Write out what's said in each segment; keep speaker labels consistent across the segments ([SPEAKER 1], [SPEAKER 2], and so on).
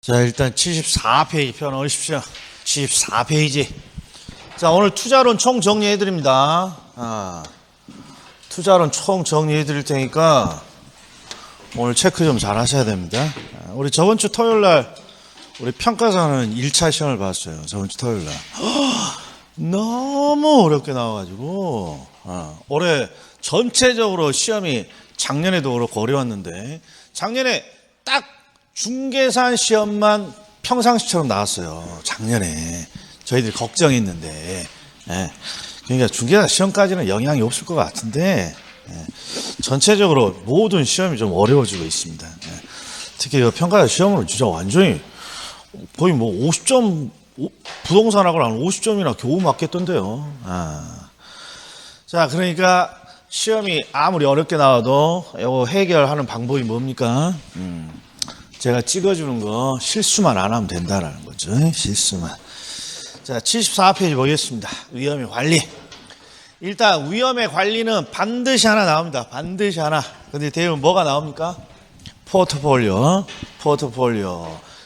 [SPEAKER 1] 자, 일단 74페이지 펴 넣으십시오. 74페이지. 자, 오늘 투자론 총 정리해 드립니다. 투자론 총 정리해 드릴 테니까 오늘 체크 좀 잘 하셔야 됩니다. 우리 저번 주 토요일 날 우리 평가사는 1차 시험을 봤어요. 저번 주 토요일 날. 너무 어렵게 나와가지고 올해 전체적으로 시험이 작년에도 그렇고 어려웠는데 작년에 딱 중개산 시험만 평상시처럼 나왔어요. 작년에 저희들이 걱정했는데 그러니까 중개산 시험까지는 영향이 없을 것 같은데 전체적으로 모든 시험이 좀 어려워지고 있습니다. 특히 평가사 시험으로 진짜 완전히 거의 뭐 50점 부동산학을 한 50점이나 겨우 맞겠던데요. 자, 그러니까 시험이 아무리 어렵게 나와도 이거 해결하는 방법이 뭡니까? 제가 찍어주는 거 실수만 안 하면 된다라는 거죠. 실수만. 자, 74페이지 보겠습니다. 위험의 관리. 일단 위험의 관리는 반드시 하나 나옵니다. 반드시 하나. 근데 대부분 뭐가 나옵니까? 포트폴리오.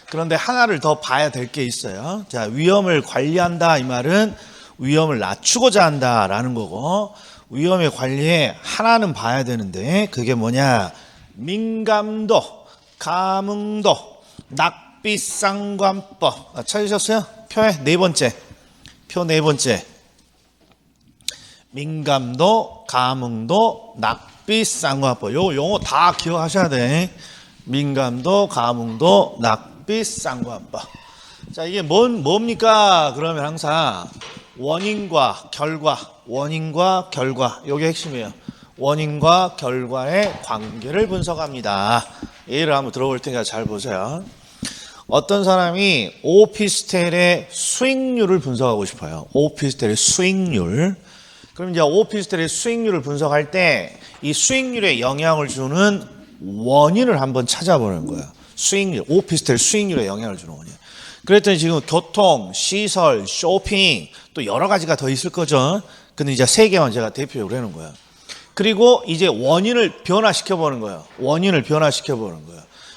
[SPEAKER 1] 그런데 하나를 더 봐야 될 게 있어요. 자, 위험을 관리한다 이 말은 위험을 낮추고자 한다라는 거고, 위험의 관리에 하나는 봐야 되는데 그게 뭐냐? 민감도, 감응도, 납비상관법. 찾으셨어요? 표의 네 번째. 표 네 번째. 민감도, 감응도, 납비상관법. 요 용어 다 기억하셔야 돼. 민감도, 감응도, 납비상관법. 자, 이게 뭡니까? 그러면 항상 원인과 결과, 요게 핵심이에요. 원인과 결과의 관계를 분석합니다. 예를 한번 들어볼 테니까 잘 보세요. 어떤 사람이 오피스텔의 수익률을 분석하고 싶어요. 오피스텔의 수익률. 그럼 이제 오피스텔의 수익률을 분석할 때 이 수익률에 영향을 주는 원인을 한번 찾아보는 거예요. 수익률, 오피스텔 수익률에 영향을 주는 원인. 그랬더니 지금 교통, 시설, 쇼핑 또 여러 가지가 더 있을 거죠. 근데 이제 세 개만 제가 대표적으로 해놓은 거예요. 그리고 이제 원인을 변화시켜 보는 거예요.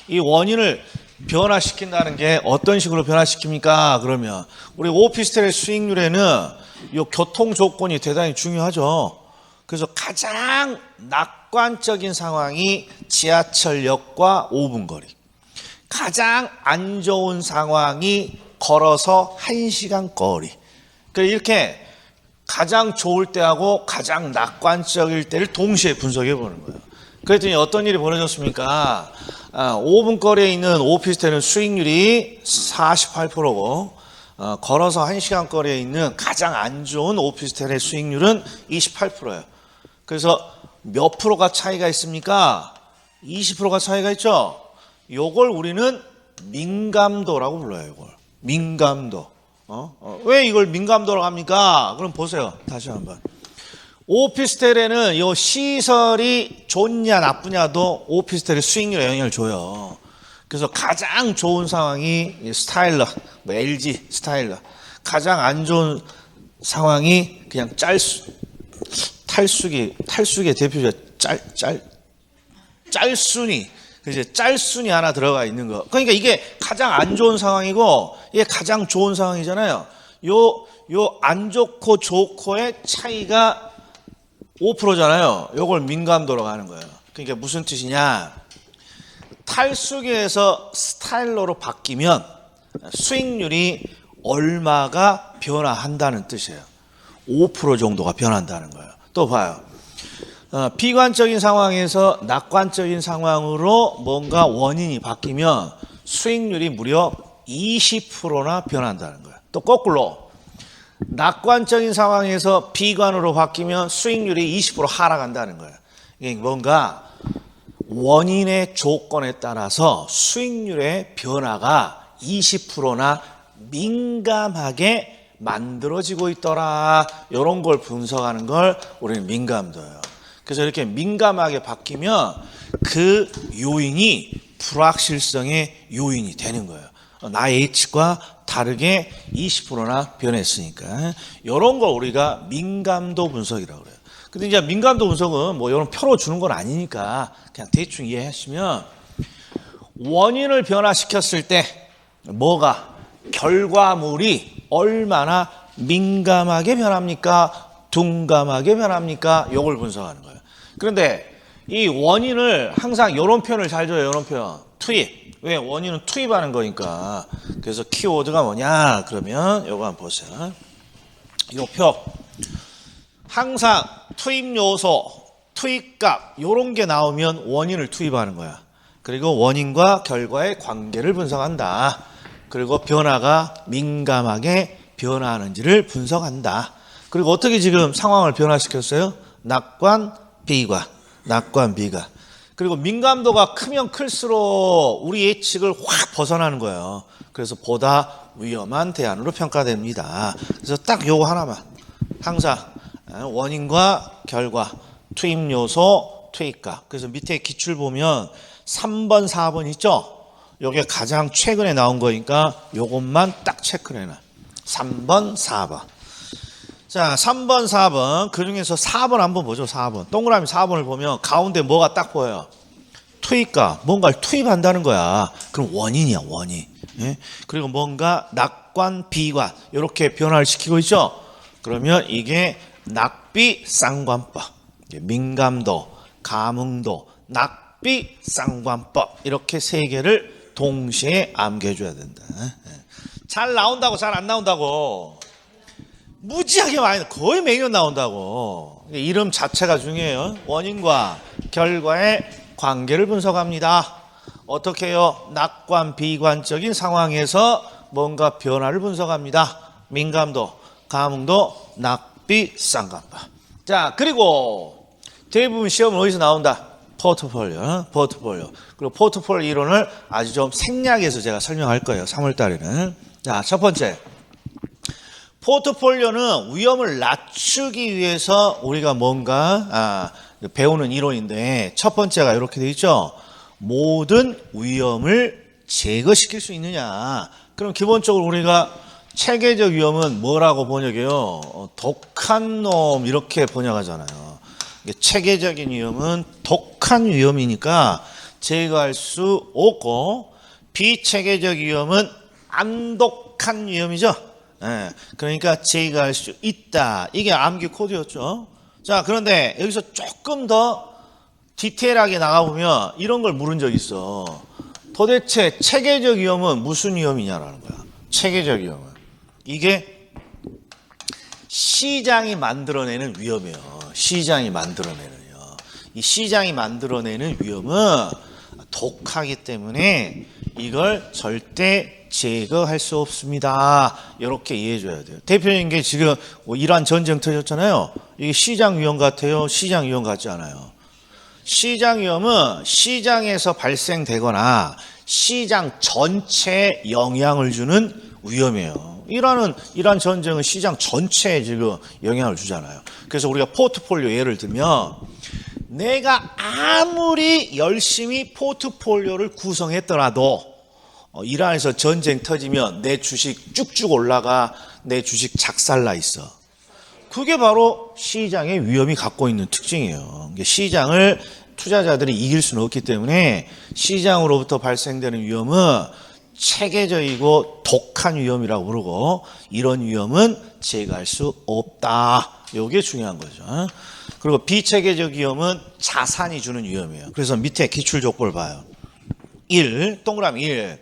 [SPEAKER 1] 이 원인을 변화시킨다는 게 어떤 식으로 변화시킵니까? 그러면 우리 오피스텔의 수익률에는 이 교통 조건이 대단히 중요하죠. 그래서 가장 낙관적인 상황이 지하철역과 5분 거리. 가장 안 좋은 상황이 걸어서 1시간 거리. 이렇게 가장 좋을 때하고 가장 낙관적일 때를 동시에 분석해 보는 거예요. 그랬더니 어떤 일이 벌어졌습니까? 5분 거리에 있는 오피스텔은 수익률이 48%고 걸어서 1시간 거리에 있는 가장 안 좋은 오피스텔의 수익률은 28%예요. 그래서 몇 프로가 차이가 있습니까? 20%가 차이가 있죠? 요걸 우리는 민감도라고 불러요. 이걸 민감도. 왜 이걸 민감도라고 합니까? 그럼 보세요. 다시 한번. 오피스텔에는 이 시설이 좋냐 나쁘냐도 오피스텔의 수익률에 영향을 줘요. 그래서 가장 좋은 상황이 스타일러, LG 스타일러. 가장 안 좋은 상황이 그냥 탈수기의 대표자 짤순이. 이제 짤순이 하나 들어가 있는 거. 그러니까 이게 가장 안 좋은 상황이고 이게 가장 좋은 상황이잖아요. 요 안 좋고 좋고의 차이가 5%잖아요. 요걸 민감도라고 하는 거예요. 그러니까 무슨 뜻이냐? 탈수기에서 스타일러로 바뀌면 수익률이 얼마가 변화한다는 뜻이에요. 5% 정도가 변한다는 거예요. 또 봐요. 비관적인 상황에서 낙관적인 상황으로 뭔가 원인이 바뀌면 수익률이 무려 20%나 변한다는 거예요. 또 거꾸로 낙관적인 상황에서 비관으로 바뀌면 수익률이 20% 하락한다는 거예요. 이게 뭔가 원인의 조건에 따라서 수익률의 변화가 20%나 민감하게 만들어지고 있더라. 이런 걸 분석하는 걸 우리는 민감도예요. 그래서 이렇게 민감하게 바뀌면 그 요인이 불확실성의 요인이 되는 거예요. 나의 예측과 다르게 20%나 변했으니까. 이런 걸 우리가 민감도 분석이라고 그래요. 근데 이제 민감도 분석은 뭐 이런 표로 주는 건 아니니까 그냥 대충 이해하시면 원인을 변화시켰을 때 뭐가? 결과물이 얼마나 민감하게 변합니까? 둔감하게 변합니까? 요걸 분석하는 거예요. 그런데 이 원인을 항상 이런 표현을 잘 줘요. 이런 표현. 투입. 왜? 원인은 투입하는 거니까. 그래서 키워드가 뭐냐? 그러면 요거 한번 보세요. 요 표. 항상 투입 요소, 투입값 요런 게 나오면 원인을 투입하는 거야. 그리고 원인과 결과의 관계를 분석한다. 그리고 변화가 민감하게 변화하는지를 분석한다. 그리고 어떻게 지금 상황을 변화시켰어요? 낙관, 비관, 낙관, 비관. 그리고 민감도가 크면 클수록 우리 예측을 확 벗어나는 거예요. 그래서 보다 위험한 대안으로 평가됩니다. 그래서 딱 요거 하나만. 항상 원인과 결과, 투입 요소, 투입값. 그래서 밑에 기출 보면 3번, 4번 있죠? 요게 가장 최근에 나온 거니까 요것만 딱 체크를 해놔. 3번, 4번. 자, 3번, 4번. 그 중에서 4번 한번 보죠, 4번. 동그라미 4번을 보면 가운데 뭐가 딱 보여요? 투입값. 뭔가를 투입한다는 거야. 그럼 원인이야, 원인. 예? 그리고 뭔가 낙관, 비관. 이렇게 변화를 시키고 있죠? 그러면 이게 낙비, 쌍관법. 민감도, 감흥도, 낙비, 쌍관법. 이렇게 세 개를 동시에 암기해줘야 된다. 잘 나온다고, 잘 안 나온다고. 무지하게 많이, 거의 매년 나온다고. 이름 자체가 중요해요. 원인과 결과의 관계를 분석합니다. 어떻게 해요? 낙관, 비관적인 상황에서 뭔가 변화를 분석합니다. 민감도, 감흥도, 낙비, 쌍관법. 자, 그리고 대부분 시험은 어디서 나온다? 포트폴리오, 포트폴리오. 그리고 포트폴리오 이론을 아주 좀 생략해서 제가 설명할 거예요. 3월 달에는. 자, 첫 번째. 포트폴리오는 위험을 낮추기 위해서 우리가 뭔가 배우는 이론인데 첫 번째가 이렇게 돼 있죠. 모든 위험을 제거시킬 수 있느냐. 그럼 기본적으로 우리가 체계적 위험은 뭐라고 번역해요? 독한 놈 이렇게 번역하잖아요. 체계적인 위험은 독한 위험이니까 제거할 수 없고 비체계적 위험은 안 독한 위험이죠. 예, 그러니까 제거할 수 있다. 이게 암기 코드였죠. 자, 그런데 여기서 조금 더 디테일하게 나가보면 이런 걸 물은 적이 있어. 도대체 체계적 위험은 무슨 위험이냐라는 거야. 체계적 위험은. 이게 시장이 만들어내는 위험이에요. 시장이 만들어내는 위험. 이 시장이 만들어내는 위험은 독하기 때문에 이걸 절대 제거할 수 없습니다. 이렇게 이해해줘야 돼요. 대표적인 게 지금 이란 전쟁 터졌잖아요. 이게 시장 위험 같아요? 시장 위험 같지 않아요? 시장 위험은 시장에서 발생되거나 시장 전체에 영향을 주는 위험이에요. 이란 전쟁은 시장 전체에 지금 영향을 주잖아요. 그래서 우리가 포트폴리오 예를 들면 내가 아무리 열심히 포트폴리오를 구성했더라도 이란에서 전쟁 터지면 내 주식 쭉쭉 올라가, 내 주식 작살나 있어. 그게 바로 시장의 위험이 갖고 있는 특징이에요. 시장을 투자자들이 이길 수는 없기 때문에 시장으로부터 발생되는 위험은 체계적이고 독한 위험이라고 부르고 이런 위험은 제거할 수 없다. 이게 중요한 거죠. 그리고 비체계적 위험은 자산이 주는 위험이에요. 그래서 밑에 기출조건을 봐요. 1, 동그라미 1.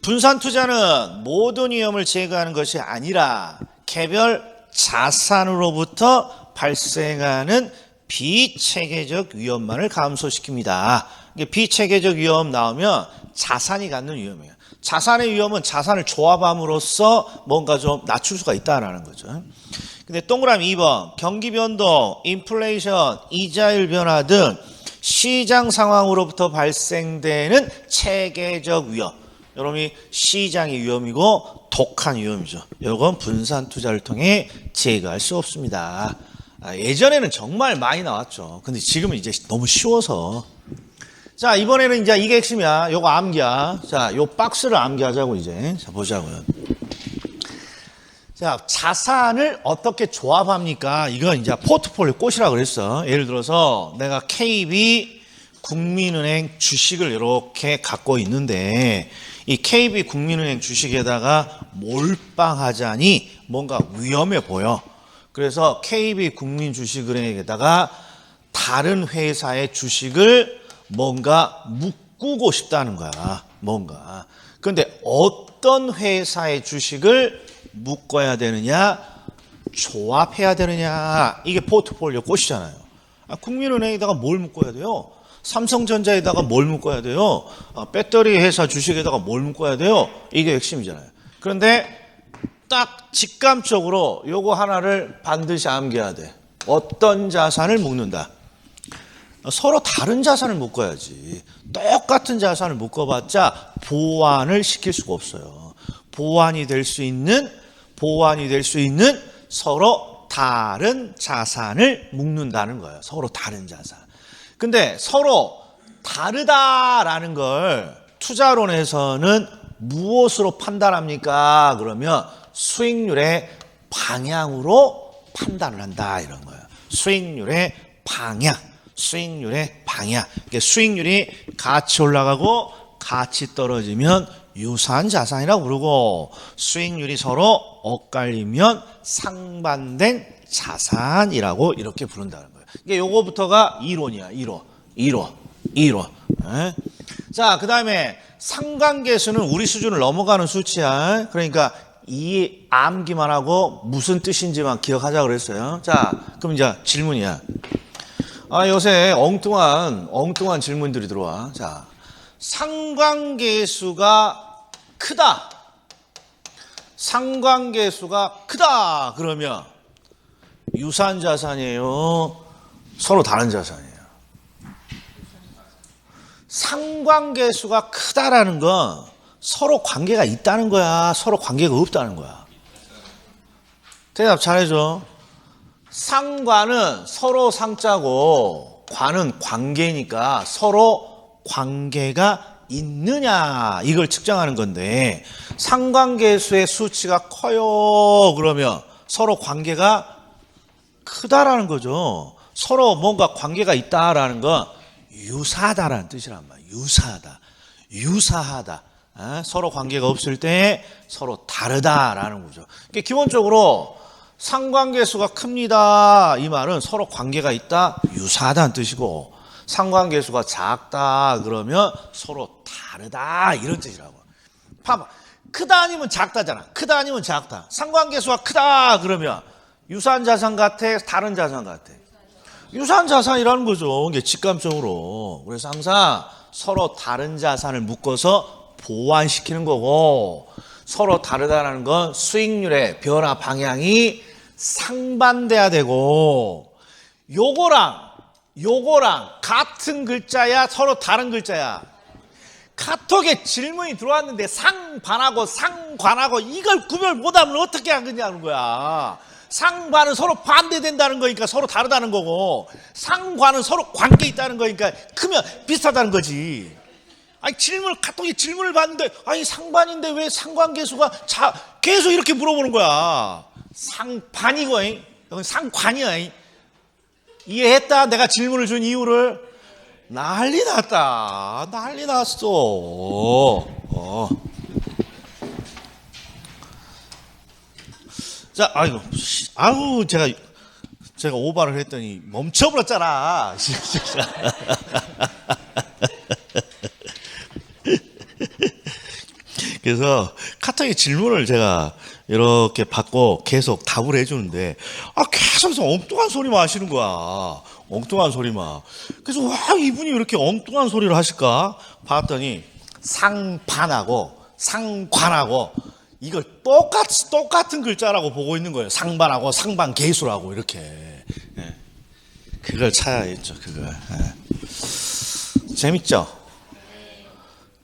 [SPEAKER 1] 분산 투자는 모든 위험을 제거하는 것이 아니라 개별 자산으로부터 발생하는 비체계적 위험만을 감소시킵니다. 이게 비체계적 위험 나오면 자산이 갖는 위험이에요. 자산의 위험은 자산을 조합함으로써 뭔가 좀 낮출 수가 있다는 거죠. 근데 동그라미 2번. 경기 변동, 인플레이션, 이자율 변화 등 시장 상황으로부터 발생되는 체계적 위험. 여러분이 시장의 위험이고 독한 위험이죠. 이건 분산 투자를 통해 제거할 수 없습니다. 예전에는 정말 많이 나왔죠. 근데 지금은 이제 너무 쉬워서. 자, 이번에는 이제 이게 핵심이야. 요거 암기야. 자, 요 박스를 암기하자고 이제. 자, 보자고요. 자, 자산을 어떻게 조합합니까? 이건 이제 포트폴리오 꽃이라고 그랬어. 예를 들어서 내가 KB 국민은행 주식을 이렇게 갖고 있는데 이 KB 국민은행 주식에다가 몰빵하자니 뭔가 위험해 보여. 그래서 KB 국민주식은행에다가 다른 회사의 주식을 뭔가 묶고 싶다는 거야. 뭔가. 그런데 어떤 회사의 주식을 묶어야 되느냐, 조합해야 되느냐, 이게 포트폴리오 꽃이잖아요. 국민은행에다가 뭘 묶어야 돼요? 삼성전자에다가 뭘 묶어야 돼요? 배터리 회사 주식에다가 뭘 묶어야 돼요? 이게 핵심이잖아요. 그런데 딱 직감적으로 요거 하나를 반드시 암기해야 돼. 어떤 자산을 묶는다? 서로 다른 자산을 묶어야지. 똑같은 자산을 묶어봤자 보완을 시킬 수가 없어요. 보완이 될 수 있는 서로 다른 자산을 묶는다는 거예요. 서로 다른 자산. 근데 서로 다르다라는 걸 투자론에서는 무엇으로 판단합니까? 그러면 수익률의 방향으로 판단을 한다 이런 거예요. 수익률의 방향. 수익률이 같이 올라가고 같이 떨어지면 유사한 자산이라고 부르고, 수익률이 서로 엇갈리면 상반된 자산이라고 이렇게 부른다는 거예요. 이게 요거부터가 이론이야. 이론. 자, 그 다음에 상관계수는 우리 수준을 넘어가는 수치야. 그러니까 이 암기만 하고 무슨 뜻인지만 기억하자 그랬어요. 자, 그럼 이제 질문이야. 요새 엉뚱한 질문들이 들어와. 자, 상관계수가 크다. 그러면 유사한 자산이에요? 서로 다른 자산이에요? 상관계수가 크다라는 건 서로 관계가 있다는 거야? 서로 관계가 없다는 거야? 대답 잘해줘. 상관은 서로 상자고 관은 관계니까 서로 관계가 있느냐 이걸 측정하는 건데, 상관계수의 수치가 커요 그러면 서로 관계가 크다라는 거죠. 서로 뭔가 관계가 있다라는 건 유사하다라는 뜻이란 말이야. 유사하다. 서로 관계가 없을 때 서로 다르다라는 거죠. 그러니까 기본적으로 상관계수가 큽니다 이 말은 서로 관계가 있다, 유사하다는 뜻이고, 상관계수가 작다 그러면 서로 다르다 이런 뜻이라고. 봐봐, 크다 아니면 작다잖아. 크다 아니면 작다. 상관계수가 크다 그러면 유사한 자산 같아, 다른 자산 같아? 유사한 자산이라는 거죠. 이게 직감적으로. 그래서 항상 서로 다른 자산을 묶어서 보완시키는 거고, 서로 다르다는 건 수익률의 변화 방향이 상반돼야 되고, 요거랑 같은 글자야, 서로 다른 글자야? 카톡에 질문이 들어왔는데 상반하고 상관하고 이걸 구별 못하면 어떻게 하겠냐는 거야. 상반은 서로 반대된다는 거니까 서로 다르다는 거고, 상관은 서로 관계 있다는 거니까 크면 비슷하다는 거지. 카톡에 질문을 받는데, 상반인데 왜 상관계수가 계속 이렇게 물어보는 거야. 상반이고, 여기 상관이야. 이해했다? 내가 질문을 준 이유를? 난리 났다. 난리 났어. 자, 제가 오바를 했더니 멈춰버렸잖아. 그래서 카톡에 질문을 제가 이렇게 받고 계속 답을 해주는데, 계속해서 엉뚱한 소리만 하시는 거야. 엉뚱한 소리만. 그래서 이분이 왜 이렇게 엉뚱한 소리를 하실까 봤더니 상반하고 상관하고 이걸 똑같은 글자라고 보고 있는 거예요. 상반하고 상반계수라고 이렇게. 그걸 찾아야겠죠. 그걸. 재밌죠?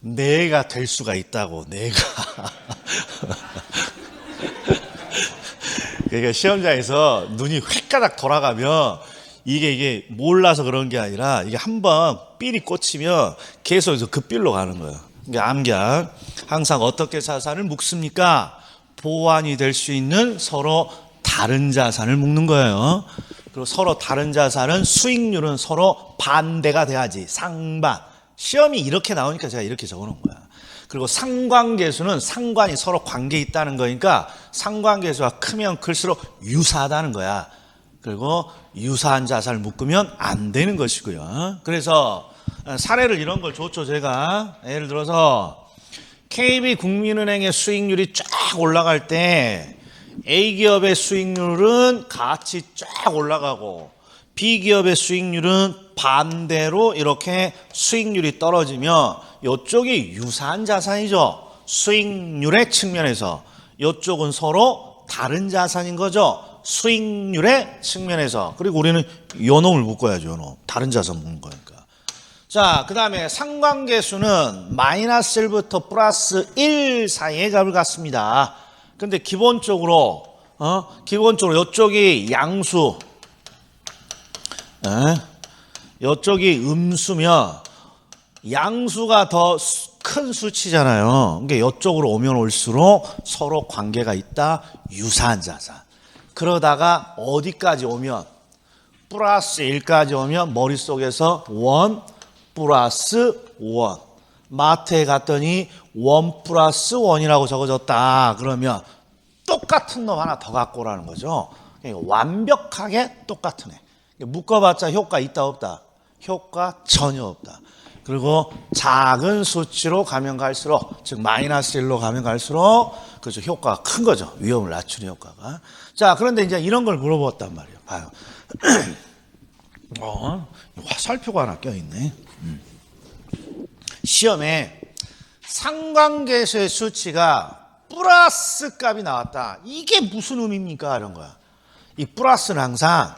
[SPEAKER 1] 내가 될 수가 있다고. 내가. 그러니까 시험장에서 눈이 획가닥 돌아가면 이게 몰라서 그런 게 아니라, 이게 한번 삘이 꽂히면 계속해서 그 삘로 가는 거예요. 그러니까 암기한, 항상 어떻게 자산을 묶습니까? 보완이 될 수 있는 서로 다른 자산을 묶는 거예요. 그리고 서로 다른 자산은 수익률은 서로 반대가 돼야지. 상반. 시험이 이렇게 나오니까 제가 이렇게 적어놓은 거야. 그리고 상관계수는 상관이 서로 관계 있다는 거니까 상관계수가 크면 클수록 유사하다는 거야. 그리고 유사한 자산을 묶으면 안 되는 것이고요. 그래서 사례를 이런 걸 줬죠, 제가. 예를 들어서 KB국민은행의 수익률이 쫙 올라갈 때 A기업의 수익률은 같이 쫙 올라가고 B기업의 수익률은 반대로 이렇게 수익률이 떨어지면 이쪽이 유사한 자산이죠. 수익률의 측면에서. 이쪽은 서로 다른 자산인 거죠. 수익률의 측면에서. 그리고 우리는 요놈을 묶어야죠. 요놈. 다른 자산 묶는 거니까. 자, 그 다음에 상관계수는 마이너스 1부터 플러스 1 사이의 값을 갖습니다. 근데 기본적으로 이쪽이 양수, 이쪽이 음수면 양수가 더 큰 수치잖아요. 그러니까 이쪽으로 오면 올수록 서로 관계가 있다. 유사한 자산. 그러다가 어디까지 오면 플러스 1까지 오면 머릿속에서 1 플러스 1. 마트에 갔더니 1 플러스 1이라고 적어졌다. 그러면 똑같은 놈 하나 더 갖고 오라는 거죠. 그러니까 완벽하게 똑같은 애. 묶어봤자 효과 있다 없다? 효과 전혀 없다. 그리고 작은 수치로 가면 갈수록, 즉 마이너스 1로 가면 갈수록 그렇죠, 효과가 큰 거죠. 위험을 낮추는 효과가. 자, 그런데 이제 이런 걸 물어봤단 말이에요. 봐요. 화살표가 하나 껴있네. 시험에 상관계수의 수치가 플러스 값이 나왔다. 이게 무슨 의미입니까? 이런 거야. 이 플러스는 항상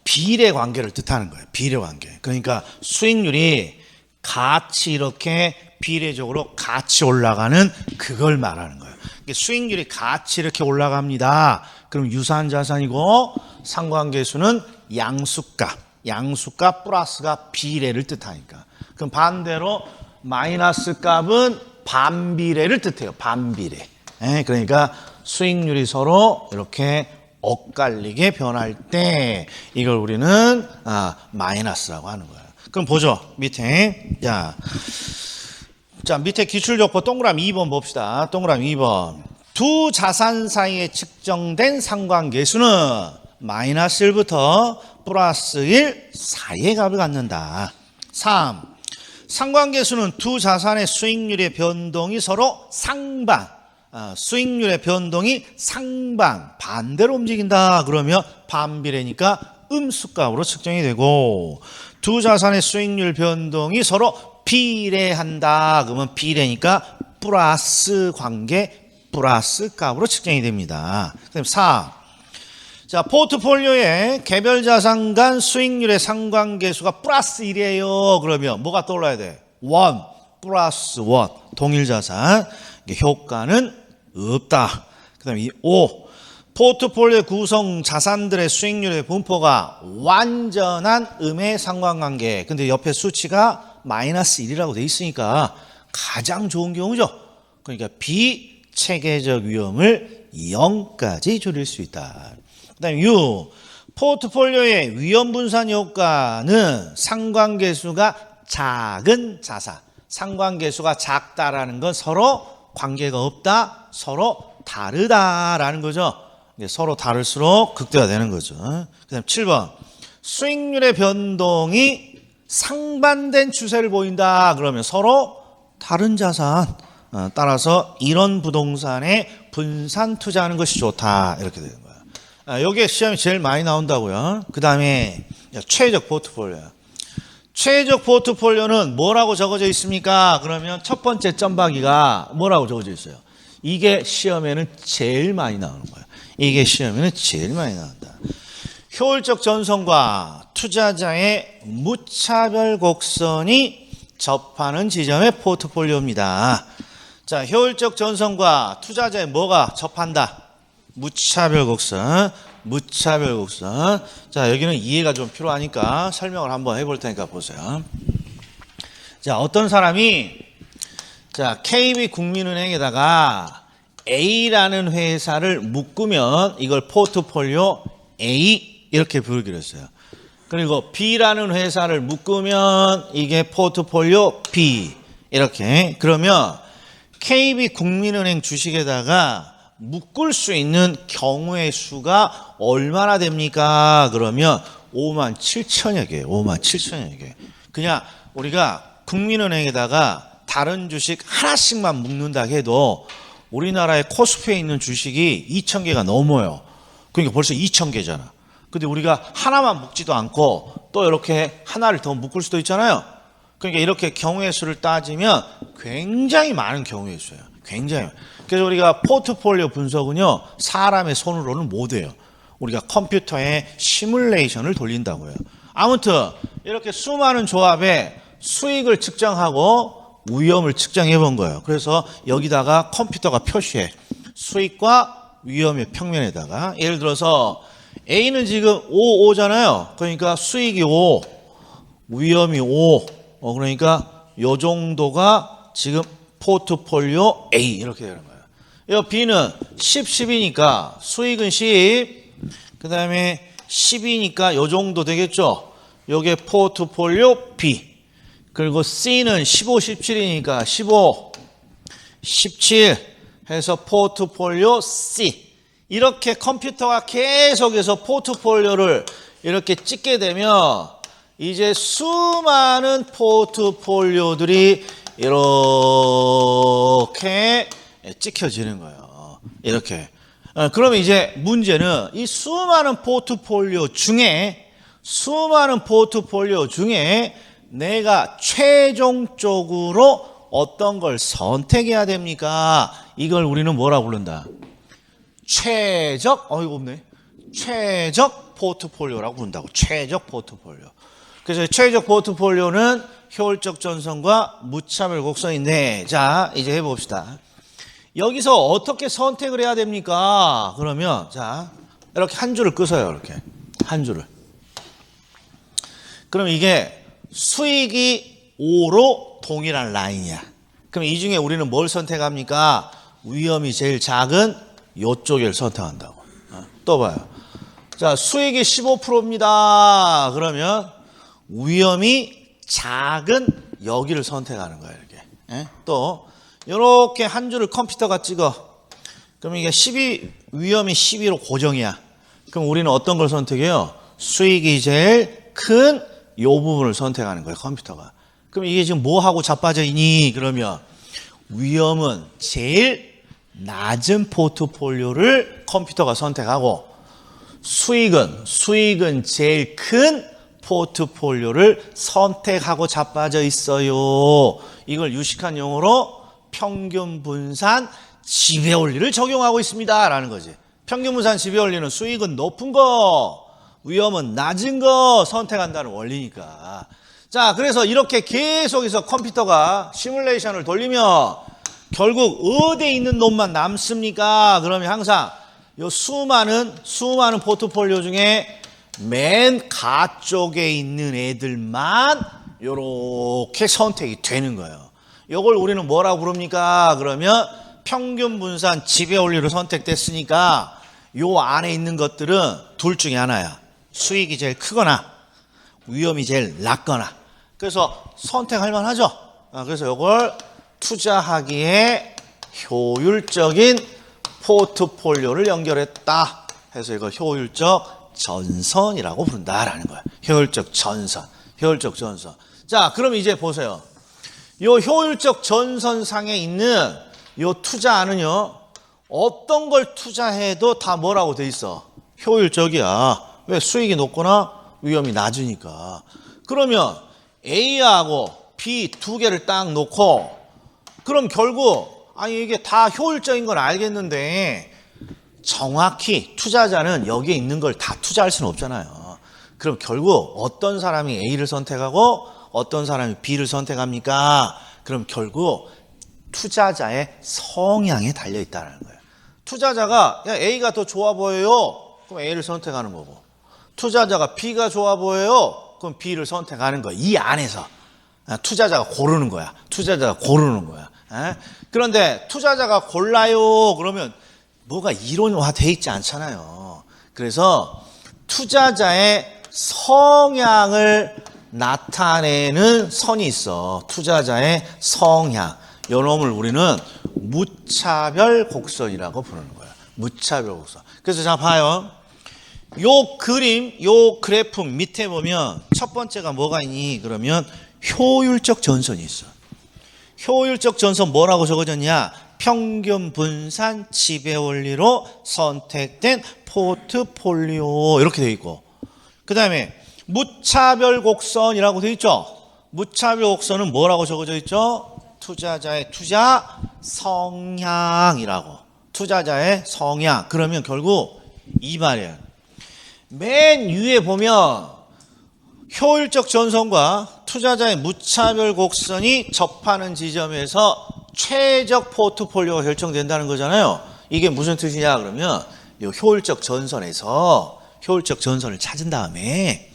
[SPEAKER 1] 비례 관계를 뜻하는 거예요. 비례 관계. 그러니까 수익률이 같이 이렇게 비례적으로 같이 올라가는 그걸 말하는 거예요. 수익률이 같이 이렇게 올라갑니다. 그럼 유사한 자산이고 상관계수는 양수값 플러스가 비례를 뜻하니까. 그럼 반대로 마이너스 값은 반비례를 뜻해요. 반비례. 그러니까 수익률이 서로 이렇게 엇갈리게 변할 때 이걸 우리는 마이너스라고 하는 거예요. 그럼 보죠. 밑에. 자, 밑에 기출족보 동그라미 2번 봅시다. 동그라미 2번. 두 자산 사이에 측정된 상관계수는 마이너스 1부터 플러스 1 사이의 값을 갖는다. 3. 상관계수는 두 자산의 수익률의 변동이 서로 상반. 수익률의 변동이 상반, 반대로 움직인다. 그러면 반비례니까 음수값으로 측정이 되고, 두 자산의 수익률 변동이 서로 비례한다. 그러면 비례니까 플러스 관계, 플러스 값으로 측정이 됩니다. 그다음 4. 자, 포트폴리오의 개별 자산 간 수익률의 상관계수가 플러스 1이에요. 그러면 뭐가 떠올라야 돼? 1 플러스 1. 동일 자산. 효과는 없다. 그 다음에 5. 포트폴리오 구성 자산들의 수익률의 분포가 완전한 음의 상관관계. 근데 옆에 수치가 마이너스 1이라고 돼 있으니까 가장 좋은 경우죠. 그러니까 비체계적 위험을 0까지 줄일 수 있다. 그 다음에 6. 포트폴리오의 위험 분산 효과는 상관계수가 작은 자산. 상관계수가 작다라는 건 서로 관계가 없다, 서로 다르다라는 거죠. 서로 다를수록 극대화되는 거죠. 그다음 7번. 수익률의 변동이 상반된 추세를 보인다. 그러면 서로 다른 자산. 따라서 이런 부동산에 분산 투자하는 것이 좋다. 이렇게 되는 거야. 여기에 시험이 제일 많이 나온다고요. 그 다음에 최적 포트폴리오. 최적 포트폴리오는 뭐라고 적어져 있습니까? 그러면 첫 번째 점박이가 뭐라고 적어져 있어요? 이게 시험에는 제일 많이 나오는 거예요. 이게 시험에는 제일 많이 나온다. 효율적 전선과 투자자의 무차별 곡선이 접하는 지점의 포트폴리오입니다. 자, 효율적 전선과 투자자의 뭐가 접한다? 무차별 곡선. 무차별 곡선. 자, 여기는 이해가 좀 필요하니까 설명을 한번 해볼 테니까 보세요. 자, 어떤 사람이 KB국민은행에다가 A라는 회사를 묶으면 이걸 포트폴리오 A 이렇게 부르기로 했어요. 그리고 B라는 회사를 묶으면 이게 포트폴리오 B 이렇게. 그러면 KB국민은행 주식에다가 묶을 수 있는 경우의 수가 얼마나 됩니까? 그러면 57,000여 개, 57,000여 개. 그냥 우리가 국민은행에다가 다른 주식 하나씩만 묶는다 해도 우리나라의 코스피에 있는 주식이 2,000개가 넘어요. 그러니까 벌써 2,000개잖아. 근데 우리가 하나만 묶지도 않고 또 이렇게 하나를 더 묶을 수도 있잖아요. 그러니까 이렇게 경우의 수를 따지면 굉장히 많은 경우의 수예요. 굉장히. 그래서 우리가 포트폴리오 분석은요, 사람의 손으로는 못 해요. 우리가 컴퓨터에 시뮬레이션을 돌린다고요. 아무튼 이렇게 수많은 조합에 수익을 측정하고 위험을 측정해 본 거예요. 그래서 여기다가 컴퓨터가 표시해. 수익과 위험의 평면에다가. 예를 들어서 A는 지금 5잖아요. 그러니까 수익이 5, 위험이 5. 그러니까 요 정도가 지금 포트폴리오 A 이렇게 되는 거예요. 이 B는 10이니까 수익은 10, 그 다음에 10이니까 요 정도 되겠죠. 요게 포트폴리오 B. 그리고 C는 15, 17이니까 15, 17 해서 포트폴리오 C. 이렇게 컴퓨터가 계속해서 포트폴리오를 이렇게 찍게 되면 이제 수많은 포트폴리오들이 이렇게 찍혀지는 거예요. 이렇게. 그러면 이제 문제는 이 수많은 포트폴리오 중에 내가 최종적으로 어떤 걸 선택해야 됩니까? 이걸 우리는 뭐라 부른다? 최적 포트폴리오라고 부른다고. 최적 포트폴리오. 그래서 최적 포트폴리오는 효율적 전선과 무차별 곡선인데, 자, 이제 해봅시다. 여기서 어떻게 선택을 해야 됩니까? 그러면, 자, 이렇게 한 줄을 끄세요. 이렇게. 한 줄을. 그럼 이게 수익이 5로 동일한 라인이야. 그럼 이 중에 우리는 뭘 선택합니까? 위험이 제일 작은 요쪽을 선택한다고. 또 봐요. 자, 수익이 15%입니다. 그러면 위험이 작은 여기를 선택하는 거예요. 이렇게. 또 이렇게 한 줄을 컴퓨터가 찍어. 그럼 이게 위험이 12로 고정이야. 그럼 우리는 어떤 걸 선택해요? 수익이 제일 큰 요 부분을 선택하는 거예요. 컴퓨터가. 그럼 이게 지금 뭐하고 자빠져 있니? 그러면 위험은 제일 낮은 포트폴리오를 컴퓨터가 선택하고 수익은 제일 큰 포트폴리오를 선택하고 자빠져 있어요. 이걸 유식한 용어로 평균 분산 지배 원리를 적용하고 있습니다. 라는 거지. 평균 분산 지배 원리는 수익은 높은 거, 위험은 낮은 거 선택한다는 원리니까. 자, 그래서 이렇게 계속해서 컴퓨터가 시뮬레이션을 돌리면 결국 어디에 있는 놈만 남습니까? 그러면 항상 요 수많은 포트폴리오 중에 맨 가쪽에 있는 애들만 요렇게 선택이 되는 거예요. 요걸 우리는 뭐라고 부릅니까? 그러면 평균 분산 지배 원리로 선택됐으니까 요 안에 있는 것들은 둘 중에 하나야. 수익이 제일 크거나 위험이 제일 낮거나. 그래서 선택할 만하죠. 그래서 요걸 투자하기에 효율적인 포트폴리오를 연결했다 해서 이걸 효율적 전선이라고 부른다라는 거예요. 효율적 전선. 자, 그럼 이제 보세요. 요 효율적 전선상에 있는 요 투자는요, 어떤 걸 투자해도 다 뭐라고 돼 있어? 효율적이야. 왜? 수익이 높거나 위험이 낮으니까. 그러면 A하고 B 두 개를 딱 놓고, 그럼 결국 아니 이게 다 효율적인 건 알겠는데 정확히 투자자는 여기에 있는 걸 다 투자할 수는 없잖아요. 그럼 결국 어떤 사람이 A를 선택하고 어떤 사람이 B를 선택합니까? 그럼 결국 투자자의 성향에 달려있다는 거예요. 투자자가 야, A가 더 좋아 보여요. 그럼 A를 선택하는 거고. 투자자가 B가 좋아 보여요. 그럼 B를 선택하는 거예요. 이 안에서. 투자자가 고르는 거야. 그런데 투자자가 골라요. 그러면 뭐가 이론화돼 있지 않잖아요. 그래서 투자자의 성향을 나타내는 선이 있어. 투자자의 성향. 요 놈을 우리는 무차별 곡선이라고 부르는 거야. 무차별 곡선. 그래서 자 봐요. 요 그림, 요 그래프 밑에 보면 첫 번째가 뭐가 있니? 그러면 효율적 전선이 있어. 효율적 전선 뭐라고 적어졌냐? 평균 분산 지배 원리로 선택된 포트폴리오 이렇게 돼 있고, 그 다음에 무차별 곡선이라고 돼 있죠. 무차별 곡선은 뭐라고 적어져 있죠? 투자자의 투자 성향이라고. 투자자의 성향. 그러면 결국 이 말이에요. 맨 위에 보면 효율적 전선과 투자자의 무차별 곡선이 접하는 지점에서 최적 포트폴리오가 결정된다는 거잖아요. 이게 무슨 뜻이냐 그러면 이 효율적 전선에서 효율적 전선을 찾은 다음에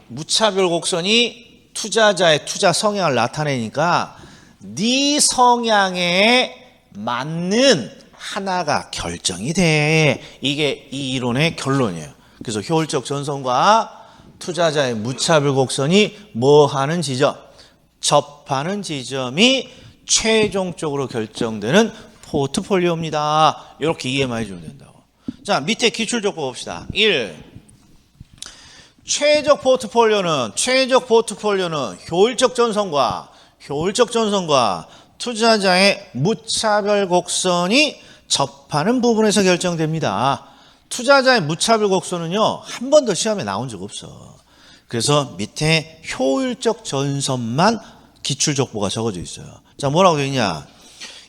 [SPEAKER 1] 무차별 곡선이 투자자의 투자 성향을 나타내니까 네 성향에 맞는 하나가 결정이 돼. 이게 이 이론의 결론이에요. 그래서 효율적 전선과 투자자의 무차별 곡선이 뭐 하는 지점? 접하는 지점이 최종적으로 결정되는 포트폴리오입니다. 이렇게 이해만 해주면 된다고. 자, 밑에 기출적보 봅시다. 1. 최적 포트폴리오는 효율적 전선과 투자자의 무차별 곡선이 접하는 부분에서 결정됩니다. 투자자의 무차별 곡선은요, 한 번도 시험에 나온 적 없어. 그래서 밑에 효율적 전선만 기출적보가 적어져 있어요. 자, 뭐라고 되어 있냐?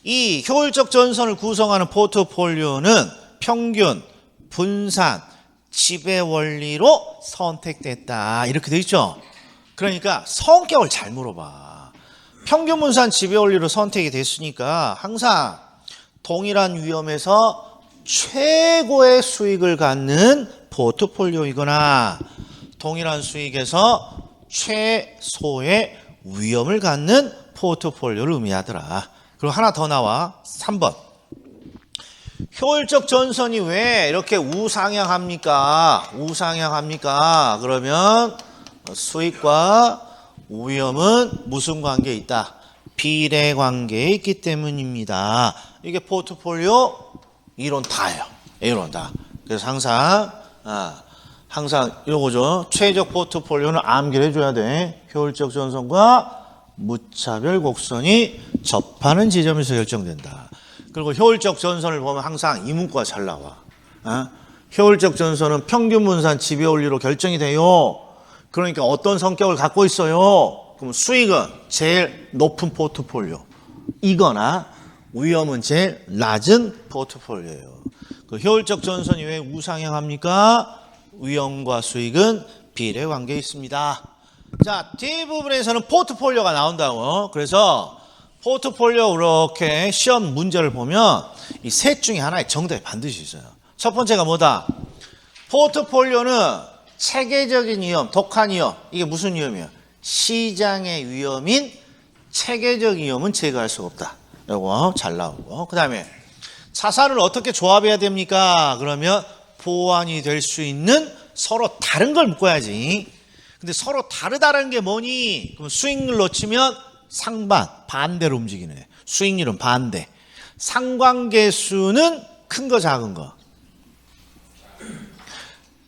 [SPEAKER 1] 이 효율적 전선을 구성하는 포트폴리오는 평균, 분산, 지배 원리로 선택됐다. 이렇게 되어 있죠? 그러니까 성격을 잘 물어봐. 평균, 분산, 지배 원리로 선택이 됐으니까 항상 동일한 위험에서 최고의 수익을 갖는 포트폴리오이거나 동일한 수익에서 최소의 위험을 갖는 포트폴리오를 의미하더라. 그리고 하나 더 나와. 3번. 효율적 전선이 왜 이렇게 우상향합니까? 그러면 수익과 위험은 무슨 관계에 있다? 비례 관계에 있기 때문입니다. 이게 포트폴리오 이론 다예요. 이론 다. 그래서 항상 요거죠. 최적 포트폴리오는 암기를 해줘야 돼. 효율적 전선과 무차별 곡선이 접하는 지점에서 결정된다. 그리고 효율적 전선을 보면 항상 이 문구가 잘 나와. 효율적 전선은 평균 분산 지배 원리로 결정이 돼요. 그러니까 어떤 성격을 갖고 있어요? 그럼 수익은 제일 높은 포트폴리오 이거나 위험은 제일 낮은 포트폴리오예요. 그 효율적 전선이 왜 우상향합니까? 위험과 수익은 비례 관계에 있습니다. 자, 뒷부분에서는 포트폴리오가 나온다고. 그래서 포트폴리오 이렇게 시험 문제를 보면 이 셋 중에 하나의 정답이 반드시 있어요. 첫 번째가 뭐다? 포트폴리오는 체계적인 위험, 독한 위험. 이게 무슨 위험이에요? 시장의 위험인 체계적 위험은 제거할 수가 없다. 이거 잘 나오고. 그 다음에 자산을 어떻게 조합해야 됩니까? 그러면 보완이 될 수 있는 서로 다른 걸 묶어야지. 근데 서로 다르다는 게 뭐니? 그럼 수익률로 치면 상반, 반대로 움직이네. 수익률은 반대. 상관계수는 큰 거, 작은 거.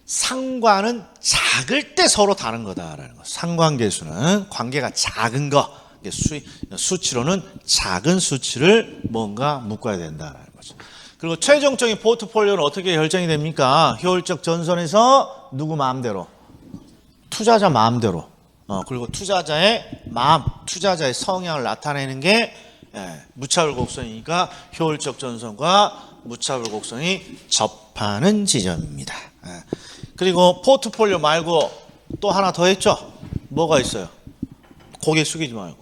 [SPEAKER 1] 상관은 작을 때 서로 다른 거다라는 거. 상관계수는 관계가 작은 거. 수치로는 작은 수치를 뭔가 묶어야 된다라는 거죠. 그리고 최종적인 포트폴리오는 어떻게 결정이 됩니까? 효율적 전선에서 누구 마음대로? 투자자 마음대로. 그리고 투자자의 마음, 투자자의 성향을 나타내는 게 무차별 곡선이니까 효율적 전선과 무차별 곡선이 접하는 지점입니다. 그리고 포트폴리오 말고 또 하나 더 했죠? 뭐가 있어요? 고개 숙이지 말고.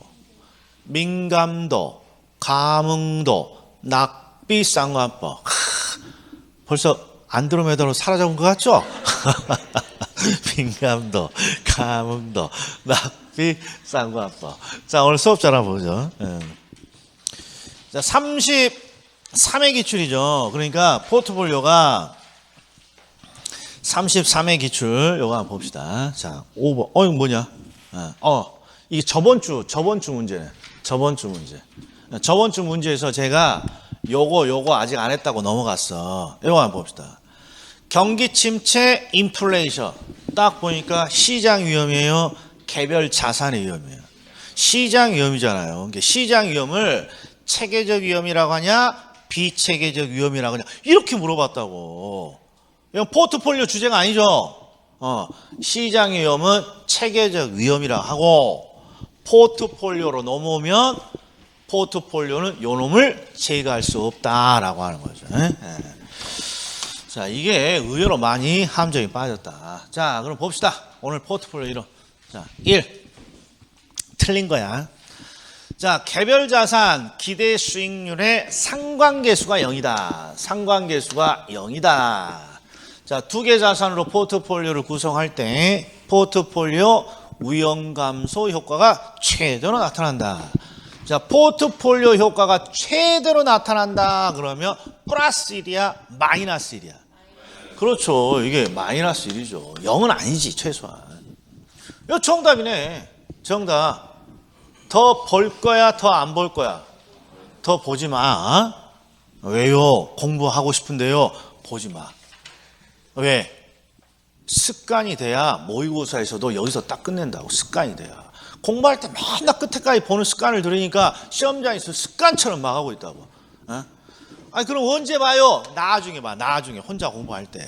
[SPEAKER 1] 민감도, 감흥도, 낙비상관법. 벌써 안드로메다로 사라져본 것 같죠? 민감도, 감흥도, 낙비상관법. 자, 오늘 수업 잘 한번 보죠. 자, 33회 기출이죠. 그러니까 포트폴리오가 33회 기출, 요거 한번 봅시다. 자, 5번. 이거 뭐냐? 이게 저번 주 문제네. 저번 주 문제. 저번 주 문제에서 제가 요거 아직 안 했다고 넘어갔어. 이거 한번 봅시다. 경기 침체, 인플레이션. 딱 보니까 시장 위험이에요. 개별 자산의 위험이에요. 시장 위험이잖아요. 그러니까 시장 위험을 체계적 위험이라고 하냐, 비체계적 위험이라고 하냐, 이렇게 물어봤다고. 이건 포트폴리오 주제가 아니죠. 시장 위험은 체계적 위험이라고 하고, 포트폴리오로 넘어오면 포트폴리오는 요 놈을 제거할 수 없다라고 하는 거죠. 자, 이게 의외로 많이 함정이 빠졌다. 자, 그럼 봅시다. 오늘 포트폴리오 이론. 자, 1. 틀린 거야. 자, 개별 자산 기대 수익률의 상관계수가 0이다. 상관계수가 0이다. 자, 두 개 자산으로 포트폴리오를 구성할 때 포트폴리오 위험 감소 효과가 최대로 나타난다. 자, 포트폴리오 효과가 최대로 나타난다. 그러면 플러스 1이야, 마이너스 1이야. 그렇죠. 이게 마이너스 1이죠. 0은 아니지, 최소한. 이거 정답이네. 정답. 더 벌 거야, 더 안 벌 거야? 더 보지 마. 왜요? 공부하고 싶은데요. 보지 마. 왜? 습관이 돼야 모의고사에서도 여기서 딱 끝낸다고. 습관이 돼야. 공부할 때 맨날 끝에까지 보는 습관을 들으니까 시험장에서 습관처럼 막 하고 있다고. 아니, 그럼 언제 봐요? 나중에 봐. 나중에 혼자 공부할 때.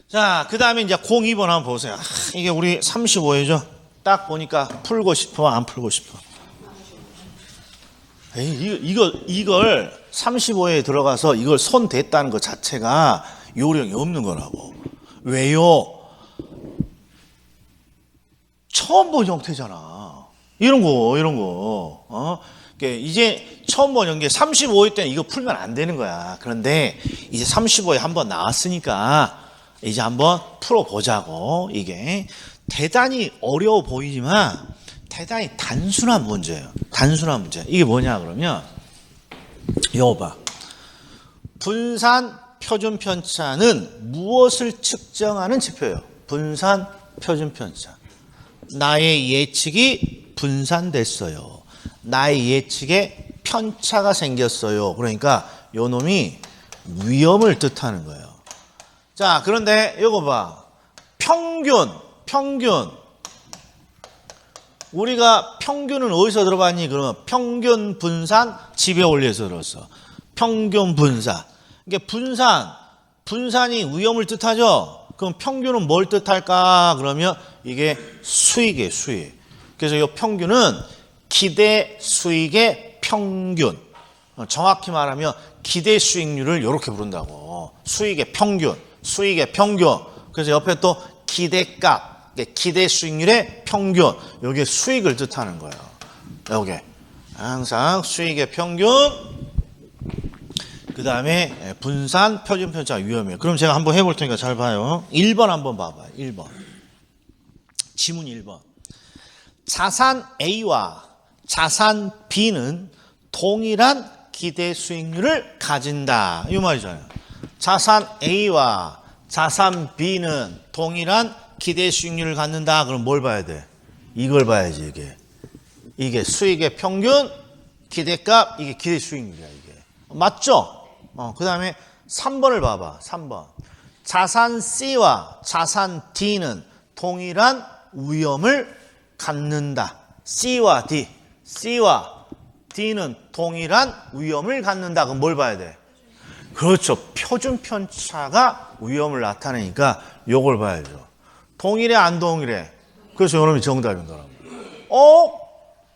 [SPEAKER 1] 자, 그 다음에 이제 02번 한번 보세요. 이게 우리 35회죠. 딱 보니까 풀고 싶어, 안 풀고 싶어? 이걸 35회에 들어가서 이걸 손 댔다는 것 자체가 요령이 없는 거라고. 왜요? 처음 본 형태잖아. 이런 거. 이제 처음 본 형태 35회 때는 이거 풀면 안 되는 거야. 그런데 이제 35회 한번 나왔으니까 이제 한번 풀어보자고. 이게 대단히 어려워 보이지만 대단히 단순한 문제예요. 단순한 문제. 이게 뭐냐 그러면 이거 봐. 분산 표준 편차는 무엇을 측정하는 지표예요? 분산 표준 편차. 나의 예측이 분산됐어요. 나의 예측에 편차가 생겼어요. 그러니까 요 놈이 위험을 뜻하는 거예요. 자, 그런데 이거 봐. 평균. 우리가 평균은 어디서 들어봤니? 그러면 평균 분산 집에 올려서 들었어. 평균 분산. 이게 분산이 위험을 뜻하죠? 그럼 평균은 뭘 뜻할까? 그러면 이게 수익이에요, 수익. 그래서 이 평균은 기대 수익의 평균. 정확히 말하면 기대 수익률을 이렇게 부른다고. 수익의 평균. 그래서 옆에 또 기대값. 기대 수익률의 평균. 이게 수익을 뜻하는 거예요. 여기. 항상 수익의 평균. 그 다음에 분산, 표준 편차 위험해요. 그럼 제가 한번 해볼 테니까 잘 봐요. 1번 한번 봐봐요. 1번. 지문 1번. 자산 A와 자산 B는 동일한 기대 수익률을 가진다. 이 말이잖아요. 자산 A와 자산 B는 동일한 기대 수익률을 갖는다. 그럼 뭘 봐야 돼? 이걸 봐야지, 이게 수익의 평균, 기대값, 이게 기대 수익률이야, 이게. 맞죠? 그 다음에 3번을 봐봐. 3번. 자산 C와 자산 D는 동일한 위험을 갖는다. C와 D는 동일한 위험을 갖는다. 그럼 뭘 봐야 돼? 그렇죠. 표준 편차가 위험을 나타내니까 요걸 봐야죠. 동일해, 안 동일해? 그래서 요놈이 정답인 거라고.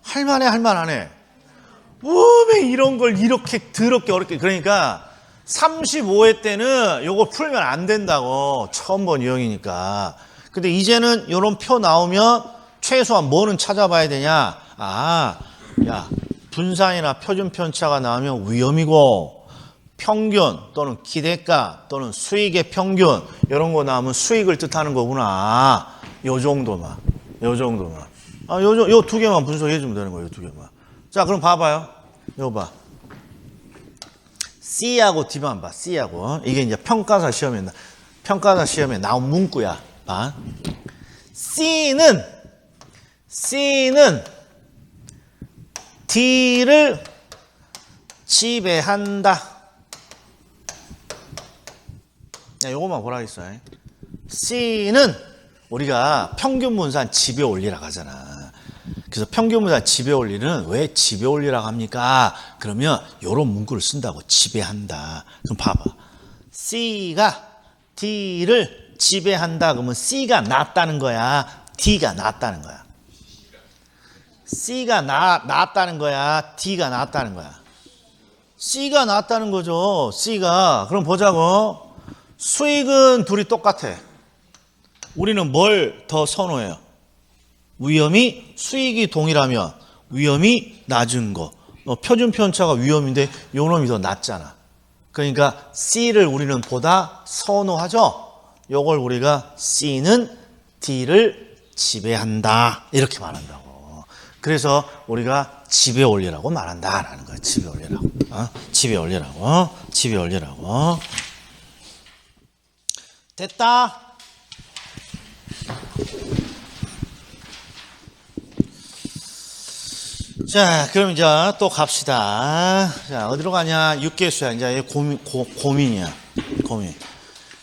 [SPEAKER 1] 할만하네. 왜 이런 걸 이렇게 더럽게 어렵게. 그러니까 35회 때는 요거 풀면 안 된다고. 처음 본 유형이니까. 근데 이제는 요런 표 나오면 최소한 뭐는 찾아봐야 되냐. 분산이나 표준 편차가 나오면 위험이고, 평균 또는 기대가 또는 수익의 평균 이런 거 나오면 수익을 뜻하는 거구나. 요 정도만. 요 두 개만 분석해 주면 되는 거예요. 요 두 개만. 자, 그럼 봐봐요. 이거 봐. C하고 D만 봐. C하고. 이게 이제 평가사 시험에 나온 문구야. 봐. C는 D를 지배한다. 야, 요것만 보라 했어. C는 우리가 평균분산 지배 원리라고 하잖아. 그래서 평균분산 지배 원리는 왜 지배 원리라고 합니까? 그러면 요런 문구를 쓴다고. 지배한다. 그럼 봐봐. C가 D를 지배한다. 그러면 C가 낫다는 거야, D가 낫다는 거야? C가 낫다는 거야, D가 낫다는 거야? C가 낫다는 거죠. C가. 그럼 보자고. 수익은 둘이 똑같아. 우리는 뭘 더 선호해요? 위험이, 수익이 동일하면 위험이 낮은 거. 표준 편차가 위험인데 요 놈이 더 낮잖아. 그러니까 C를 우리는 보다 선호하죠. 요걸 우리가 C는 D를 지배한다 이렇게 말한다고. 그래서 우리가 지배 원리라고 말한다라는 거야. 지배 원리라고. 지배 원리라고. 지배 원리라고. 됐다. 자, 그럼 이제 또 갑시다. 자, 어디로 가냐? 육계수야. 이제 고민이야. 고민.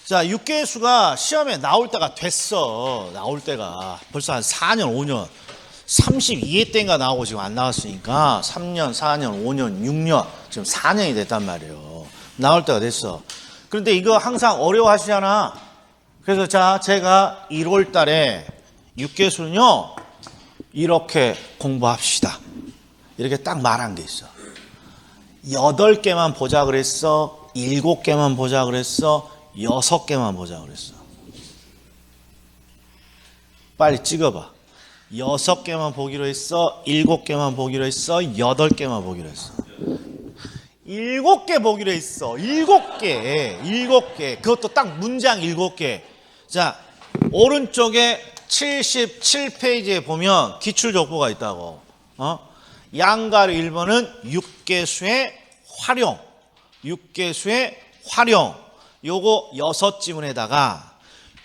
[SPEAKER 1] 자, 육계수가 시험에 나올 때가 됐어. 나올 때가. 벌써 한 4년, 5년. 32회 때인가 나오고 지금 안 나왔으니까 3년, 4년, 5년, 6년. 지금 4년이 됐단 말이에요. 나올 때가 됐어. 그런데 이거 항상 어려워하시잖아. 그래서 자, 제가 1월 달에 육계수는요, 이렇게 공부합시다. 이렇게 딱 말한 게 있어. 8개만 보자 그랬어. 7개만 보자 그랬어. 6개만 보자 그랬어. 빨리 찍어봐. 6개만 보기로 했어. 7개만 보기로 했어. 8개만 보기로 했어. 7개 보기로 했어. 7개. 7개. 그것도 딱 문장 7개. 자, 오른쪽에 77페이지에 보면 기출족보가 있다고. 양가로 1번은 육계수의 활용. 육계수의 활용. 요거 6지문에다가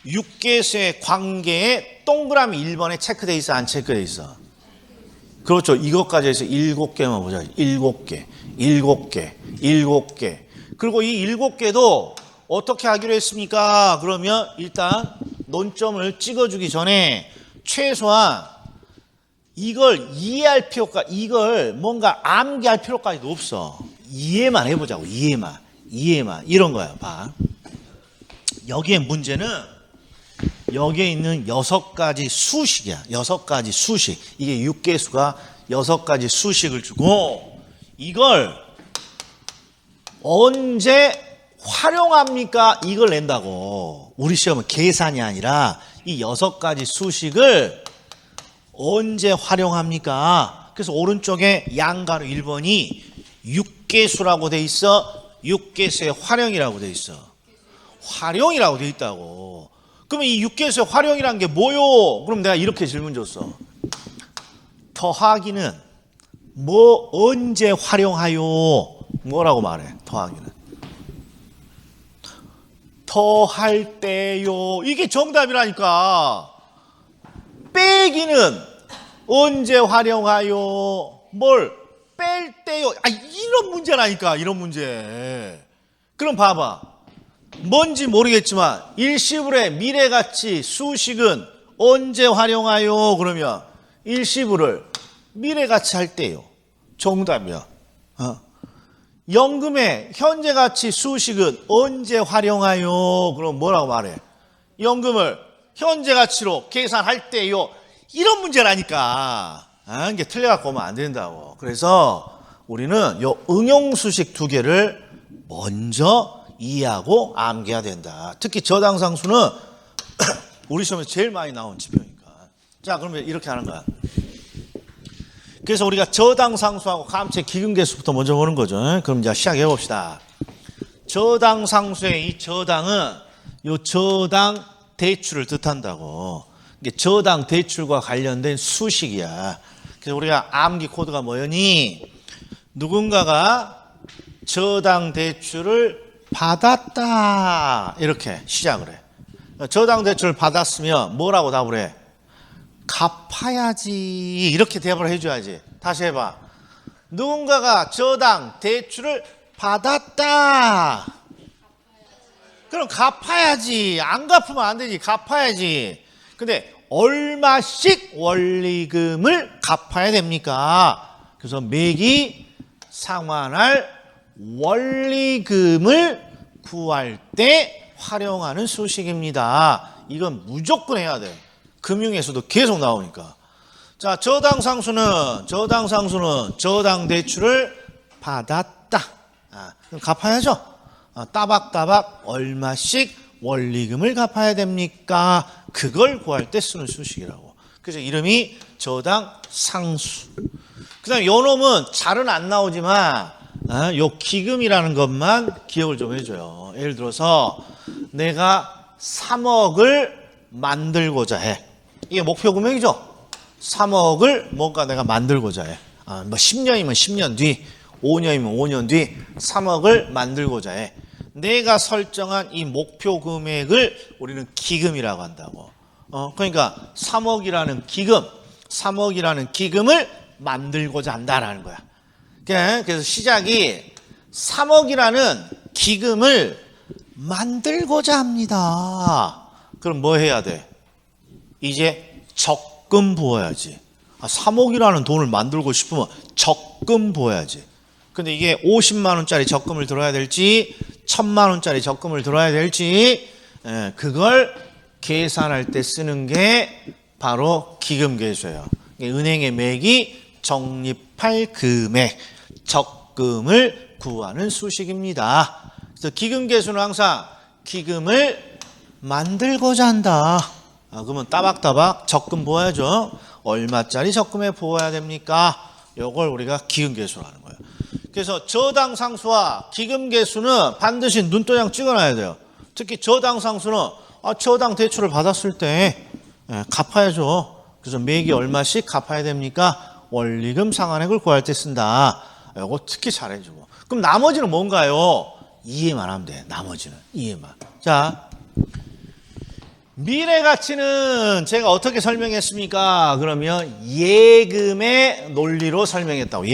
[SPEAKER 1] 육계수의 관계에 동그라미 1번에 체크돼 있어, 안 체크돼 있어? 그렇죠. 이것까지 해서 7개만 보자. 7개. 7개. 7개. 그리고 이 7개도 어떻게 하기로 했습니까? 그러면 일단 논점을 찍어주기 전에 최소한 이걸 이해할 필요가, 이걸 뭔가 암기할 필요까지도 없어. 이해만 해보자고. 이해만. 이런 거야. 봐. 여기에 문제는 여기에 있는 6가지 수식이야. 6가지 수식. 이게 육계수가 6가지 수식을 주고 이걸 언제 활용합니까? 이걸 낸다고. 우리 시험은 계산이 아니라 이 6가지 수식을 언제 활용합니까? 그래서 오른쪽에 양가로 1번이 육계수라고 돼 있어. 육계수의 활용이라고 돼 있어. 활용이라고 돼 있다고. 그러면 이 육계수의 활용이라는 게 뭐요? 그럼 내가 이렇게 질문 줬어. 더하기는 뭐 언제 활용하요? 뭐라고 말해? 더하기는 더할 때요. 이게 정답이라니까. 빼기는 언제 활용하요? 뭘 뺄 때요. 이런 문제라니까. 이런 문제. 그럼 봐봐. 뭔지 모르겠지만 일시불의 미래가치 수식은 언제 활용하요? 그러면 일시불을 미래가치 할 때요. 정답이야. 연금의 현재가치 수식은 언제 활용하요? 그럼 뭐라고 말해? 연금을 현재가치로 계산할 때요. 이런 문제라니까. 이게 틀려갖고 오면 안 된다고. 그래서 우리는 요 응용수식 2개를 먼저 이해하고 암기해야 된다. 특히 저당상수는 우리 시험에서 제일 많이 나온 지표니까. 자, 그러면 이렇게 하는 거야. 그래서 우리가 저당상수하고 감체 기근계수부터 먼저 보는 거죠. 그럼 이제 시작해 봅시다. 저당상수의 이 저당은 요 저당 대출을 뜻한다고. 이게 저당 대출과 관련된 수식이야. 그래서 우리가 암기 코드가 뭐였니? 누군가가 저당 대출을 받았다. 이렇게 시작을 해. 저당 대출을 받았으면 뭐라고 답을 해? 갚아야지. 이렇게 대답을 해줘야지. 다시 해봐. 누군가가 저당 대출을 받았다. 그럼 갚아야지. 안 갚으면 안 되지. 갚아야지. 근데 얼마씩 원리금을 갚아야 됩니까? 그래서 매기 상환할 원리금을 구할 때 활용하는 수식입니다. 이건 무조건 해야 돼. 금융에서도 계속 나오니까. 자, 저당상수는 저당 대출을 받았다. 그럼 갚아야죠. 따박따박 얼마씩 원리금을 갚아야 됩니까? 그걸 구할 때 쓰는 수식이라고. 그래서 이름이 저당상수. 그 다음에 요 놈은 잘은 안 나오지만 요 기금이라는 것만 기억을 좀 해줘요. 예를 들어서 내가 3억을 만들고자 해. 이게 목표 금액이죠. 3억을 뭔가 내가 만들고자 해. 뭐 10년이면 10년 뒤, 5년이면 5년 뒤 3억을 만들고자 해. 내가 설정한 이 목표 금액을 우리는 기금이라고 한다고. 그러니까 3억이라는 기금을 만들고자 한다라는 거야. 그래서 시작이 3억이라는 기금을 만들고자 합니다. 그럼 뭐 해야 돼? 이제 적금 부어야지. 3억이라는 돈을 만들고 싶으면 적금 부어야지. 근데 이게 50만 원짜리 적금을 들어야 될지 1000만 원짜리 적금을 들어야 될지 그걸 계산할 때 쓰는 게 바로 기금계수예요. 은행의 매기 적립할 금액 적금을 구하는 수식입니다. 그래서 기금계수는 항상 기금을 만들고자 한다. 그러면 따박따박 적금 부어야죠. 얼마짜리 적금에 부어야 됩니까? 이걸 우리가 기금계수로 하는 거예요. 그래서 저당상수와 기금계수는 반드시 눈도장 찍어놔야 돼요. 특히 저당상수는 저당 대출을 받았을 때 갚아야죠. 그래서 매기 얼마씩 갚아야 됩니까? 원리금 상환액을 구할 때 쓴다. 이거 특히 잘해주고. 그럼 나머지는 뭔가요? 이해만 하면 돼. 나머지는 이해만. 자, 미래가치는 제가 어떻게 설명했습니까? 그러면 예금의 논리로 설명했다고.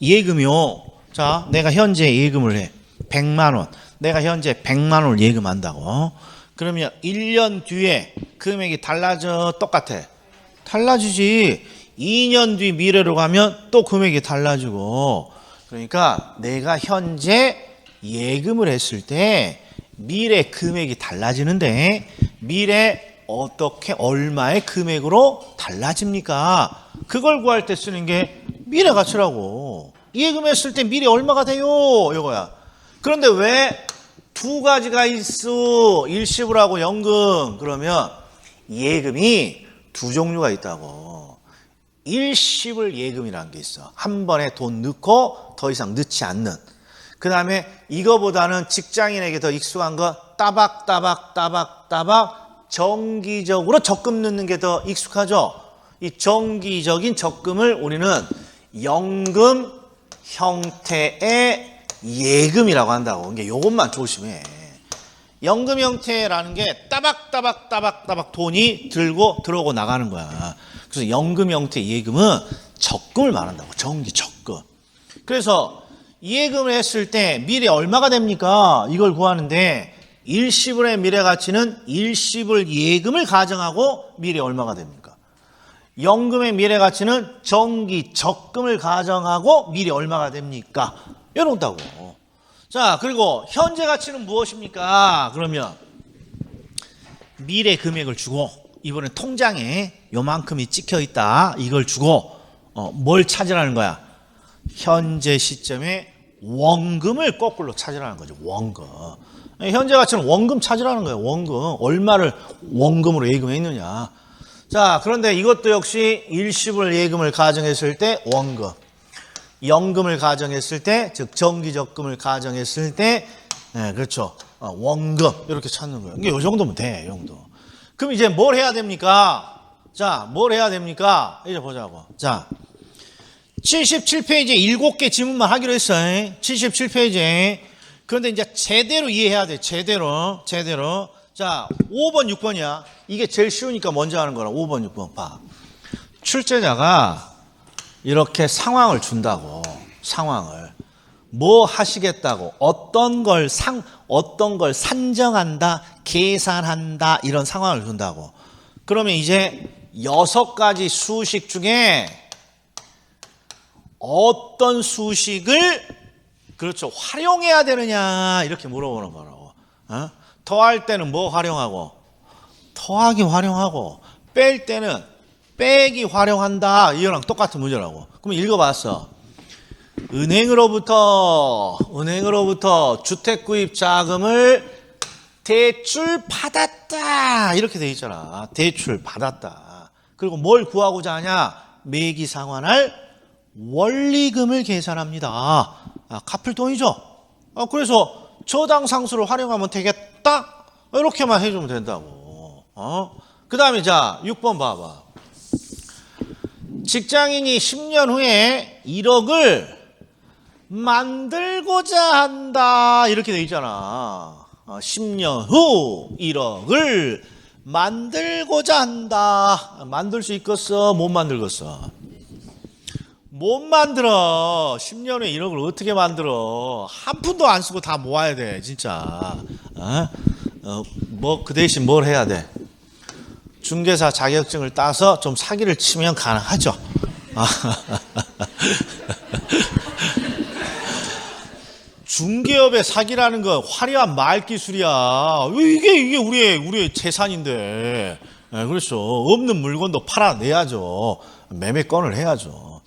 [SPEAKER 1] 예금이요. 자, 내가 현재 예금을 해. 100만 원. 내가 현재 100만 원을 예금한다고. 그러면 1년 뒤에 금액이 달라져? 똑같아? 달라지지. 2년 뒤 미래로 가면 또 금액이 달라지고. 그러니까 내가 현재 예금을 했을 때 미래 금액이 달라지는데 미래 어떻게 얼마의 금액으로 달라집니까? 그걸 구할 때 쓰는 게 미래 가치라고. 예금했을 때 미래 얼마가 돼요? 이거야. 그런데 왜 두 가지가 있어? 일시불하고 연금. 그러면 예금이 두 종류가 있다고. 일시불 예금이라는 게 있어. 한 번에 돈 넣고 더 이상 넣지 않는. 그 다음에 이거보다는 직장인에게 더 익숙한 거 따박 정기적으로 적금 넣는 게 더 익숙하죠. 이 정기적인 적금을 우리는 연금 형태의 예금이라고 한다고. 그러니까 이것만 조심해. 연금 형태라는 게 따박 돈이 들어오고 나가는 거야. 그래서 연금 형태 예금은 적금을 말한다고. 정기 적금. 그래서 예금을 했을 때 미래 얼마가 됩니까? 이걸 구하는데 일시불의 미래 가치는 일시불 예금을 가정하고 미래 얼마가 됩니까? 연금의 미래 가치는 정기 적금을 가정하고 미래 얼마가 됩니까? 이런다고. 자, 그리고 현재 가치는 무엇입니까? 그러면 미래 금액을 주고 이번에 통장에 요만큼이 찍혀 있다. 이걸 주고 뭘 찾으라는 거야? 현재 시점에 원금을 거꾸로 찾으라는 거죠. 원금. 현재 가치는 원금 찾으라는 거예요. 원금. 얼마를 원금으로 예금했느냐. 자, 그런데 이것도 역시 일시불 예금을 가정했을 때 원금. 연금을 가정했을 때, 즉 정기적금을 가정했을 때, 그렇죠. 원금 이렇게 찾는 거예요. 이게 이 정도면 돼. 이 정도. 그럼 이제 뭘 해야 됩니까? 자, 뭘 해야 됩니까? 이제 보자고. 자, 77페이지에 7개 지문만 하기로 했어요. 77페이지에. 그런데 이제 제대로 이해해야 돼. 제대로. 자, 5번, 6번이야. 이게 제일 쉬우니까 먼저 하는 거라. 5번, 6번 봐. 출제자가 이렇게 상황을 준다고. 상황을. 뭐 하시겠다고. 어떤 걸 산정한다, 계산한다, 이런 상황을 준다고. 그러면 이제 6가지 수식 중에 어떤 수식을 그렇죠. 활용해야 되느냐 이렇게 물어보는 거라고. 더할 때는 뭐 활용하고 더하기 활용하고 뺄 때는 빼기 활용한다. 이거랑 똑같은 문제라고. 그럼 읽어봤어. 은행으로부터 주택구입 자금을 대출 받았다. 이렇게 돼 있잖아. 대출 받았다. 그리고 뭘 구하고자 하냐? 매기 상환할 원리금을 계산합니다. 갚을 돈이죠. 그래서 저당 상수를 활용하면 되겠다. 이렇게만 해주면 된다고. 그 다음에 자 6번 봐봐. 직장인이 10년 후에 1억을 만들고자 한다. 이렇게 돼 있잖아. 10년 후 1억을 만들고자 한다. 만들 수 있겠어? 못 만들겠어? 못 만들어. 10년 후에 1억을 어떻게 만들어? 한 푼도 안 쓰고 다 모아야 돼. 진짜. 뭐 그 대신 뭘 해야 돼? 중개사 자격증을 따서 좀 사기를 치면 가능하죠. 중개업의 사기라는 건 화려한 말 기술이야. 이게 우리의 재산인데. 그렇죠. 없는 물건도 팔아내야죠. 매매건을 해야죠.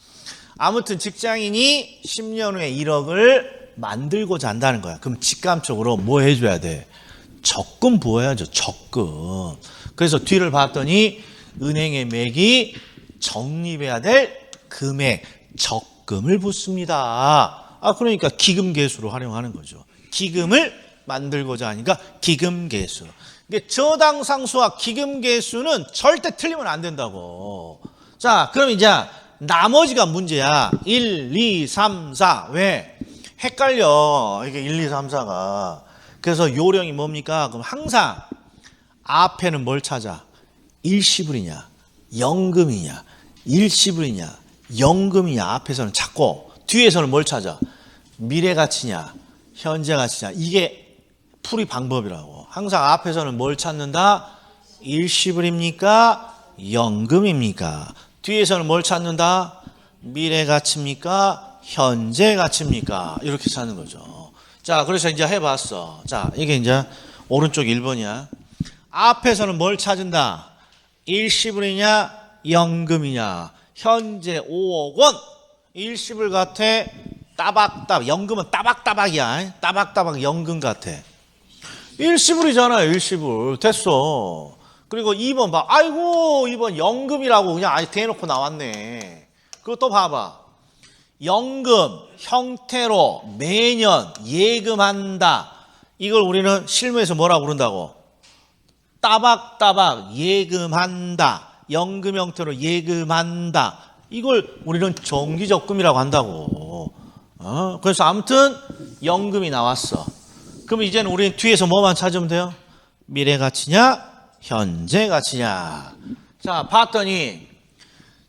[SPEAKER 1] 아무튼 직장인이 10년 후에 1억을 만들고자 한다는 거야. 그럼 직감적으로 뭐 해줘야 돼? 적금 부어야죠. 적금. 그래서 뒤를 봤더니 은행에 매기 적립해야 될 금액 적금을 붓습니다. 그러니까 기금계수로 활용하는 거죠. 기금을 만들고자 하니까 기금계수. 이게 저당상수와 기금계수는 절대 틀리면 안 된다고. 자, 그럼 이제 나머지가 문제야. 1, 2, 3, 4. 왜? 헷갈려. 이게 1, 2, 3, 4가. 그래서 요령이 뭡니까? 그럼 항상 앞에는 뭘 찾아? 일시불이냐? 연금이냐? 일시불이냐? 연금이냐? 앞에서는 찾고 뒤에서는 뭘 찾아? 미래가치냐? 현재가치냐? 이게 풀이 방법이라고. 항상 앞에서는 뭘 찾는다? 일시불입니까? 연금입니까? 뒤에서는 뭘 찾는다? 미래가치입니까? 현재가치입니까? 이렇게 찾는 거죠. 자, 그래서 이제 해봤어. 자, 이게 이제 오른쪽 1번이야. 앞에서는 뭘 찾은다? 일시불이냐? 연금이냐? 현재 5억 원. 일시불 같아. 따박따박. 연금은 따박따박이야. 따박따박 연금 같아. 일시불이잖아요. 일시불. 됐어. 그리고 2번 봐. 아이고 2번 연금이라고 그냥 아예 대놓고 나왔네. 그리고 또 봐봐. 연금 형태로 매년 예금한다. 이걸 우리는 실무에서 뭐라고 부른다고? 따박따박 예금한다. 연금 형태로 예금한다. 이걸 우리는 정기적금이라고 한다고. 그래서 아무튼 연금이 나왔어. 그럼 이제는 우리 뒤에서 뭐만 찾으면 돼요? 미래가치냐? 현재가치냐? 자, 봤더니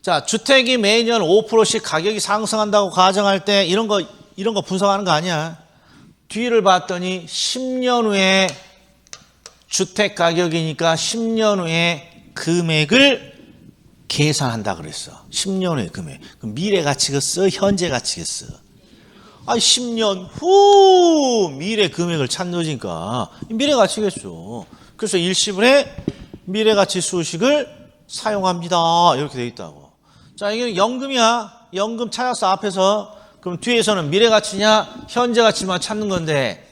[SPEAKER 1] 자, 주택이 매년 5%씩 가격이 상승한다고 가정할 때 이런 거 분석하는 거 아니야. 뒤를 봤더니 10년 후에 주택 가격이니까 10년 후에 금액을 계산한다 그랬어. 10년 후에 금액. 그럼 미래 가치겠어? 현재 가치겠어? 10년 후 미래 금액을 찾는 미래 가치겠죠. 그래서 일시불에 미래 가치 수식을 사용합니다. 이렇게 돼 있다고. 자, 이게 연금이야. 연금 찾았어, 앞에서. 그럼 뒤에서는 미래 가치냐, 현재 가치만 찾는 건데,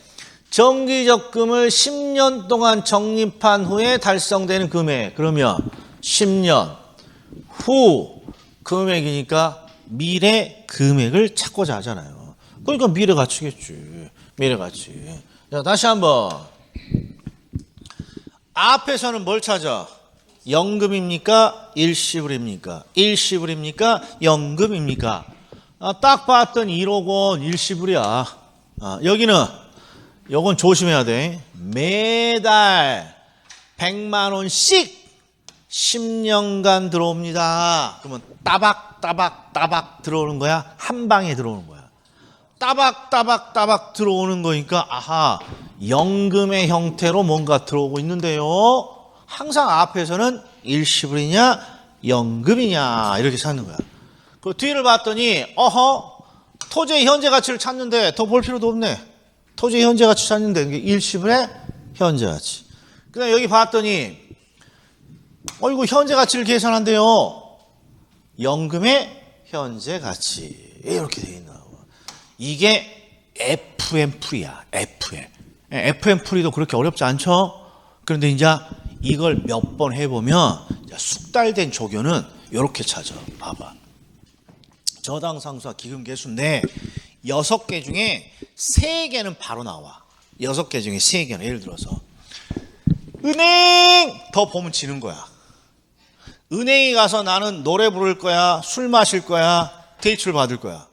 [SPEAKER 1] 정기적금을 10년 동안 적립한 후에 달성되는 금액. 그러면 10년 후 금액이니까 미래 금액을 찾고자 하잖아요. 그러니까 미래 가치겠지. 미래 가치. 자, 다시 한번. 앞에서는 뭘 찾아? 연금입니까? 일시불입니까? 일시불입니까? 연금입니까? 딱 봤더니 1억 원 일시불이야. 여기는 요건 조심해야 돼. 매달 100만 원씩 10년간 들어옵니다. 그러면 따박 들어오는 거야? 한 방에 들어오는 거야. 따박 들어오는 거니까 아하, 연금의 형태로 뭔가 들어오고 있는데요. 항상 앞에서는 일시불이냐 연금이냐 이렇게 찾는 거야. 그 뒤를 봤더니 어허, 토지의 현재 가치를 찾는데 더 볼 필요도 없네. 토지의 현재 가치 찾는데 이게 일시불의 현재 가치. 그다음 여기 봤더니 이거 현재 가치를 계산한대요. 연금의 현재 가치 이렇게 돼 있나. 이게 FM 풀이야. FM 풀이도 그렇게 어렵지 않죠? 그런데 이제 이걸 몇 번 해보면 숙달된 조교는 이렇게 찾아. 봐봐. 저당상수와 기금계수인데 6개 중에 3개는 바로 나와. 6개 중에 3개는 예를 들어서 은행 더 보면 지는 거야. 은행에 가서 나는 노래 부를 거야, 술 마실 거야, 대출 받을 거야.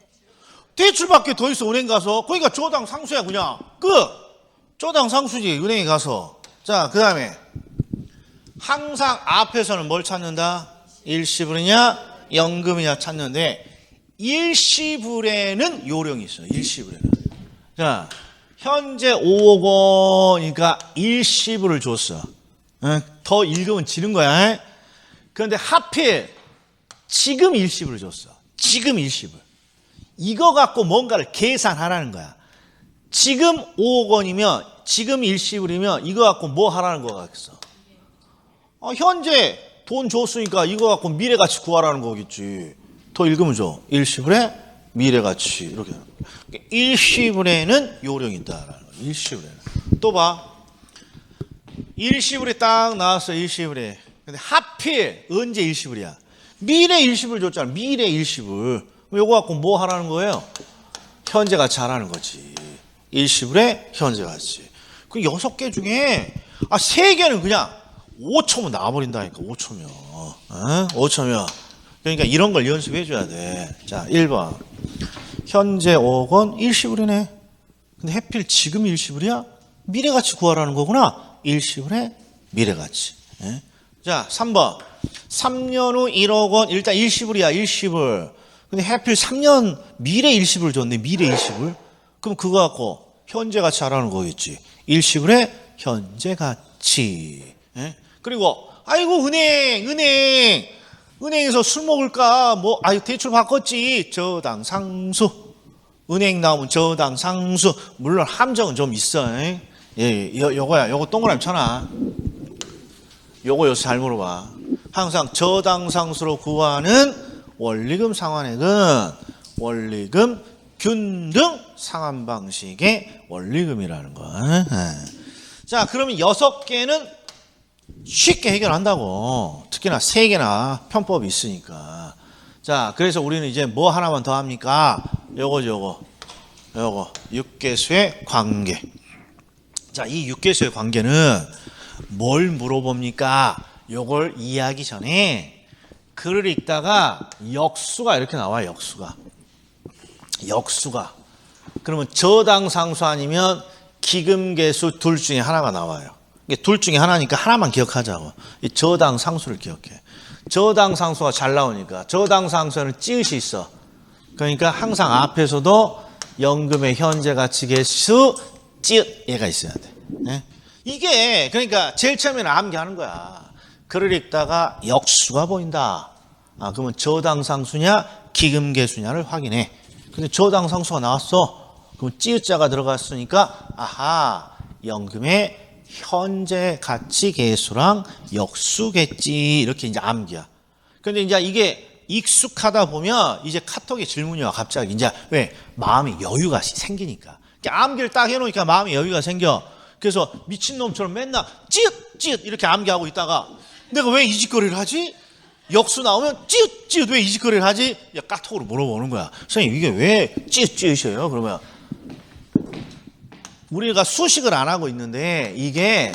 [SPEAKER 1] 대출밖에 더 있어. 은행 가서. 그러니까 저당상수야 그냥. 저당상수지 은행에 가서. 자, 그 다음에 항상 앞에서는 뭘 찾는다? 일시불이냐 연금이냐 찾는데 일시불에는 요령이 있어요. 일시불에는. 자, 현재 5억 원이니까 일시불을 줬어. 더 읽으면 지는 거야. 그런데 하필 지금 일시불을 줬어. 지금 일시불. 이거 갖고 뭔가를 계산하라는 거야. 지금 5억 원이면 지금 일시불이면 이거 갖고 뭐 하라는 거 같겠어? 현재 돈 줬으니까 이거 갖고 미래가치 구하라는 거겠지. 더 읽으면 줘. 일시불의 미래가치 이렇게. 일시불에는 요령이 있다라는 거야. 일시불에는. 또 봐. 일시불이 딱 나왔어. 일시불에. 근데 하필 언제 일시불이야? 미래 일시불 줬잖아. 미래 일시불. 요거 갖고 뭐 하라는 거예요? 현재 가치 하라는 거지. 일시불의 현재 가치. 그 6개 중에 3개는 그냥 5초면 나와버린다니까. 5초면. 5초면. 그러니까 이런 걸 연습해 줘야 돼. 자, 1번. 현재 5억 원 일시불이네. 근데 하필 지금 일시불이야? 미래가치 구하라는 거구나. 일시불의 미래가치. 자, 3번. 3년 후 1억 원 일단 일시불이야. 일시불. 근데 하필 3년 미래 일시불 줬네. 미래 일시불. 그럼 그거 갖고 현재 가치 하라는 거겠지. 일시불의 현재 가치. 그리고 아이고 은행에서 술 먹을까? 대출 바꿨지. 저당상수. 은행 나오면 저당상수. 물론 함정은 좀 있어. 요거야. 요거 동그라미 쳐놔. 요거 여기서 잘 물어봐. 항상 저당상수로 구하는 원리금 상환액은 원리금 균등 상환 방식의 원리금이라는 거. 자, 그러면 6개는 쉽게 해결한다고. 특히나 3개나 편법이 있으니까. 자, 그래서 우리는 이제 뭐 하나만 더 합니까? 요거 6개수의 관계. 자, 이 6개수의 관계는 뭘 물어봅니까? 요걸 이해하기 전에 글을 읽다가 역수가 이렇게 나와. 역수가. 그러면 저당상수 아니면 기금계수 둘 중에 하나가 나와요. 이게 둘 중에 하나니까 하나만 기억하자고. 이 저당상수를 기억해. 저당상수가 잘 나오니까. 저당상수에는 찌읒이 있어. 그러니까 항상 앞에서도 연금의 현재가치계수 찌읒 얘가 있어야 돼. 이게 그러니까 제일 처음에는 암기하는 거야. 글을 읽다가 역수가 보인다. 그러면 저당상수냐 기금계수냐를 확인해. 근데 저당상수가 나왔어. 그럼 찌읒자가 들어갔으니까 아하, 연금의 현재 가치 계수랑 역수겠지. 이렇게 이제 암기야. 근데 이제 이게 익숙하다 보면 이제 카톡에 질문이 와. 갑자기 이제 왜? 마음에 여유가 생기니까. 암기를 딱 해놓으니까 마음에 여유가 생겨. 그래서 미친놈처럼 맨날 찌읒 이렇게 암기하고 있다가 내가 왜 이 짓거리를 하지? 역수 나오면 찌읒 왜 이 짓거리를 하지? 카톡으로 물어보는 거야. 선생님 이게 왜 찌읒이에요? 그러면 우리가 수식을 안 하고 있는데 이게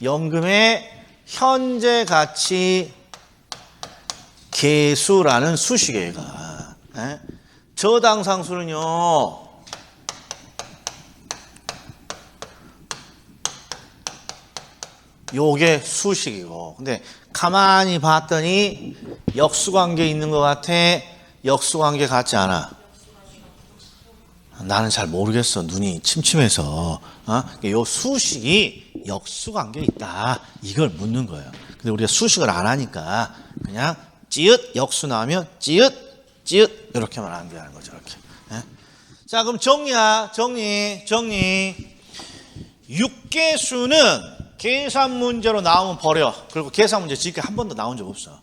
[SPEAKER 1] 연금의 현재 가치 계수라는 수식이에요. 얘가. 저당상수는요 요게 수식이고. 근데 가만히 봤더니 역수관계 있는 것 같아? 역수관계 같지 않아? 나는 잘 모르겠어. 눈이 침침해서. 요 수식이 역수관계 있다. 이걸 묻는 거예요. 근데 우리가 수식을 안 하니까 그냥 찌읒 역수 나오면 찌읒 찌읒 이렇게만 암기하는 거죠. 이렇게. 자, 그럼 정리야. 정리. 육계수는 계산 문제로 나오면 버려. 그리고 계산 문제 지금까지 한 번도 나온 적 없어.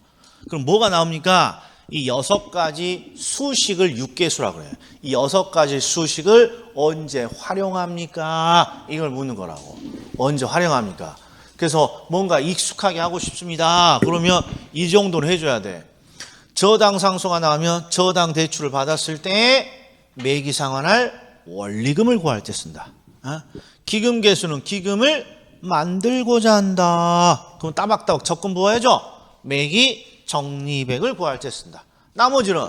[SPEAKER 1] 그럼 뭐가 나옵니까? 이 6가지 수식을 육계수라고 그래요. 이 6가지 수식을 언제 활용합니까? 이걸 묻는 거라고. 언제 활용합니까? 그래서 뭔가 익숙하게 하고 싶습니다. 그러면 이 정도는 해줘야 돼. 저당상수가 나오면 저당 대출을 받았을 때 매기상환할 원리금을 구할 때 쓴다. 기금계수는 기금을 만들고자 한다. 그럼 따박따박 적금 부어야죠. 매기 적립액을 구할 때 쓴다. 나머지는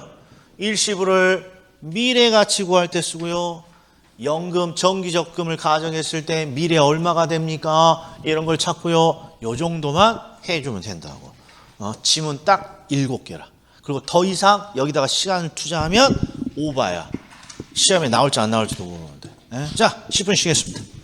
[SPEAKER 1] 일시불을 미래가치 구할 때 쓰고요. 연금, 정기적금을 가정했을 때 미래 얼마가 됩니까? 이런 걸 찾고요. 요 정도만 해주면 된다고. 지문 딱 7개라. 그리고 더 이상 여기다가 시간을 투자하면 오바야. 시험에 나올지 안 나올지도 모르는데. 자, 10분 쉬겠습니다.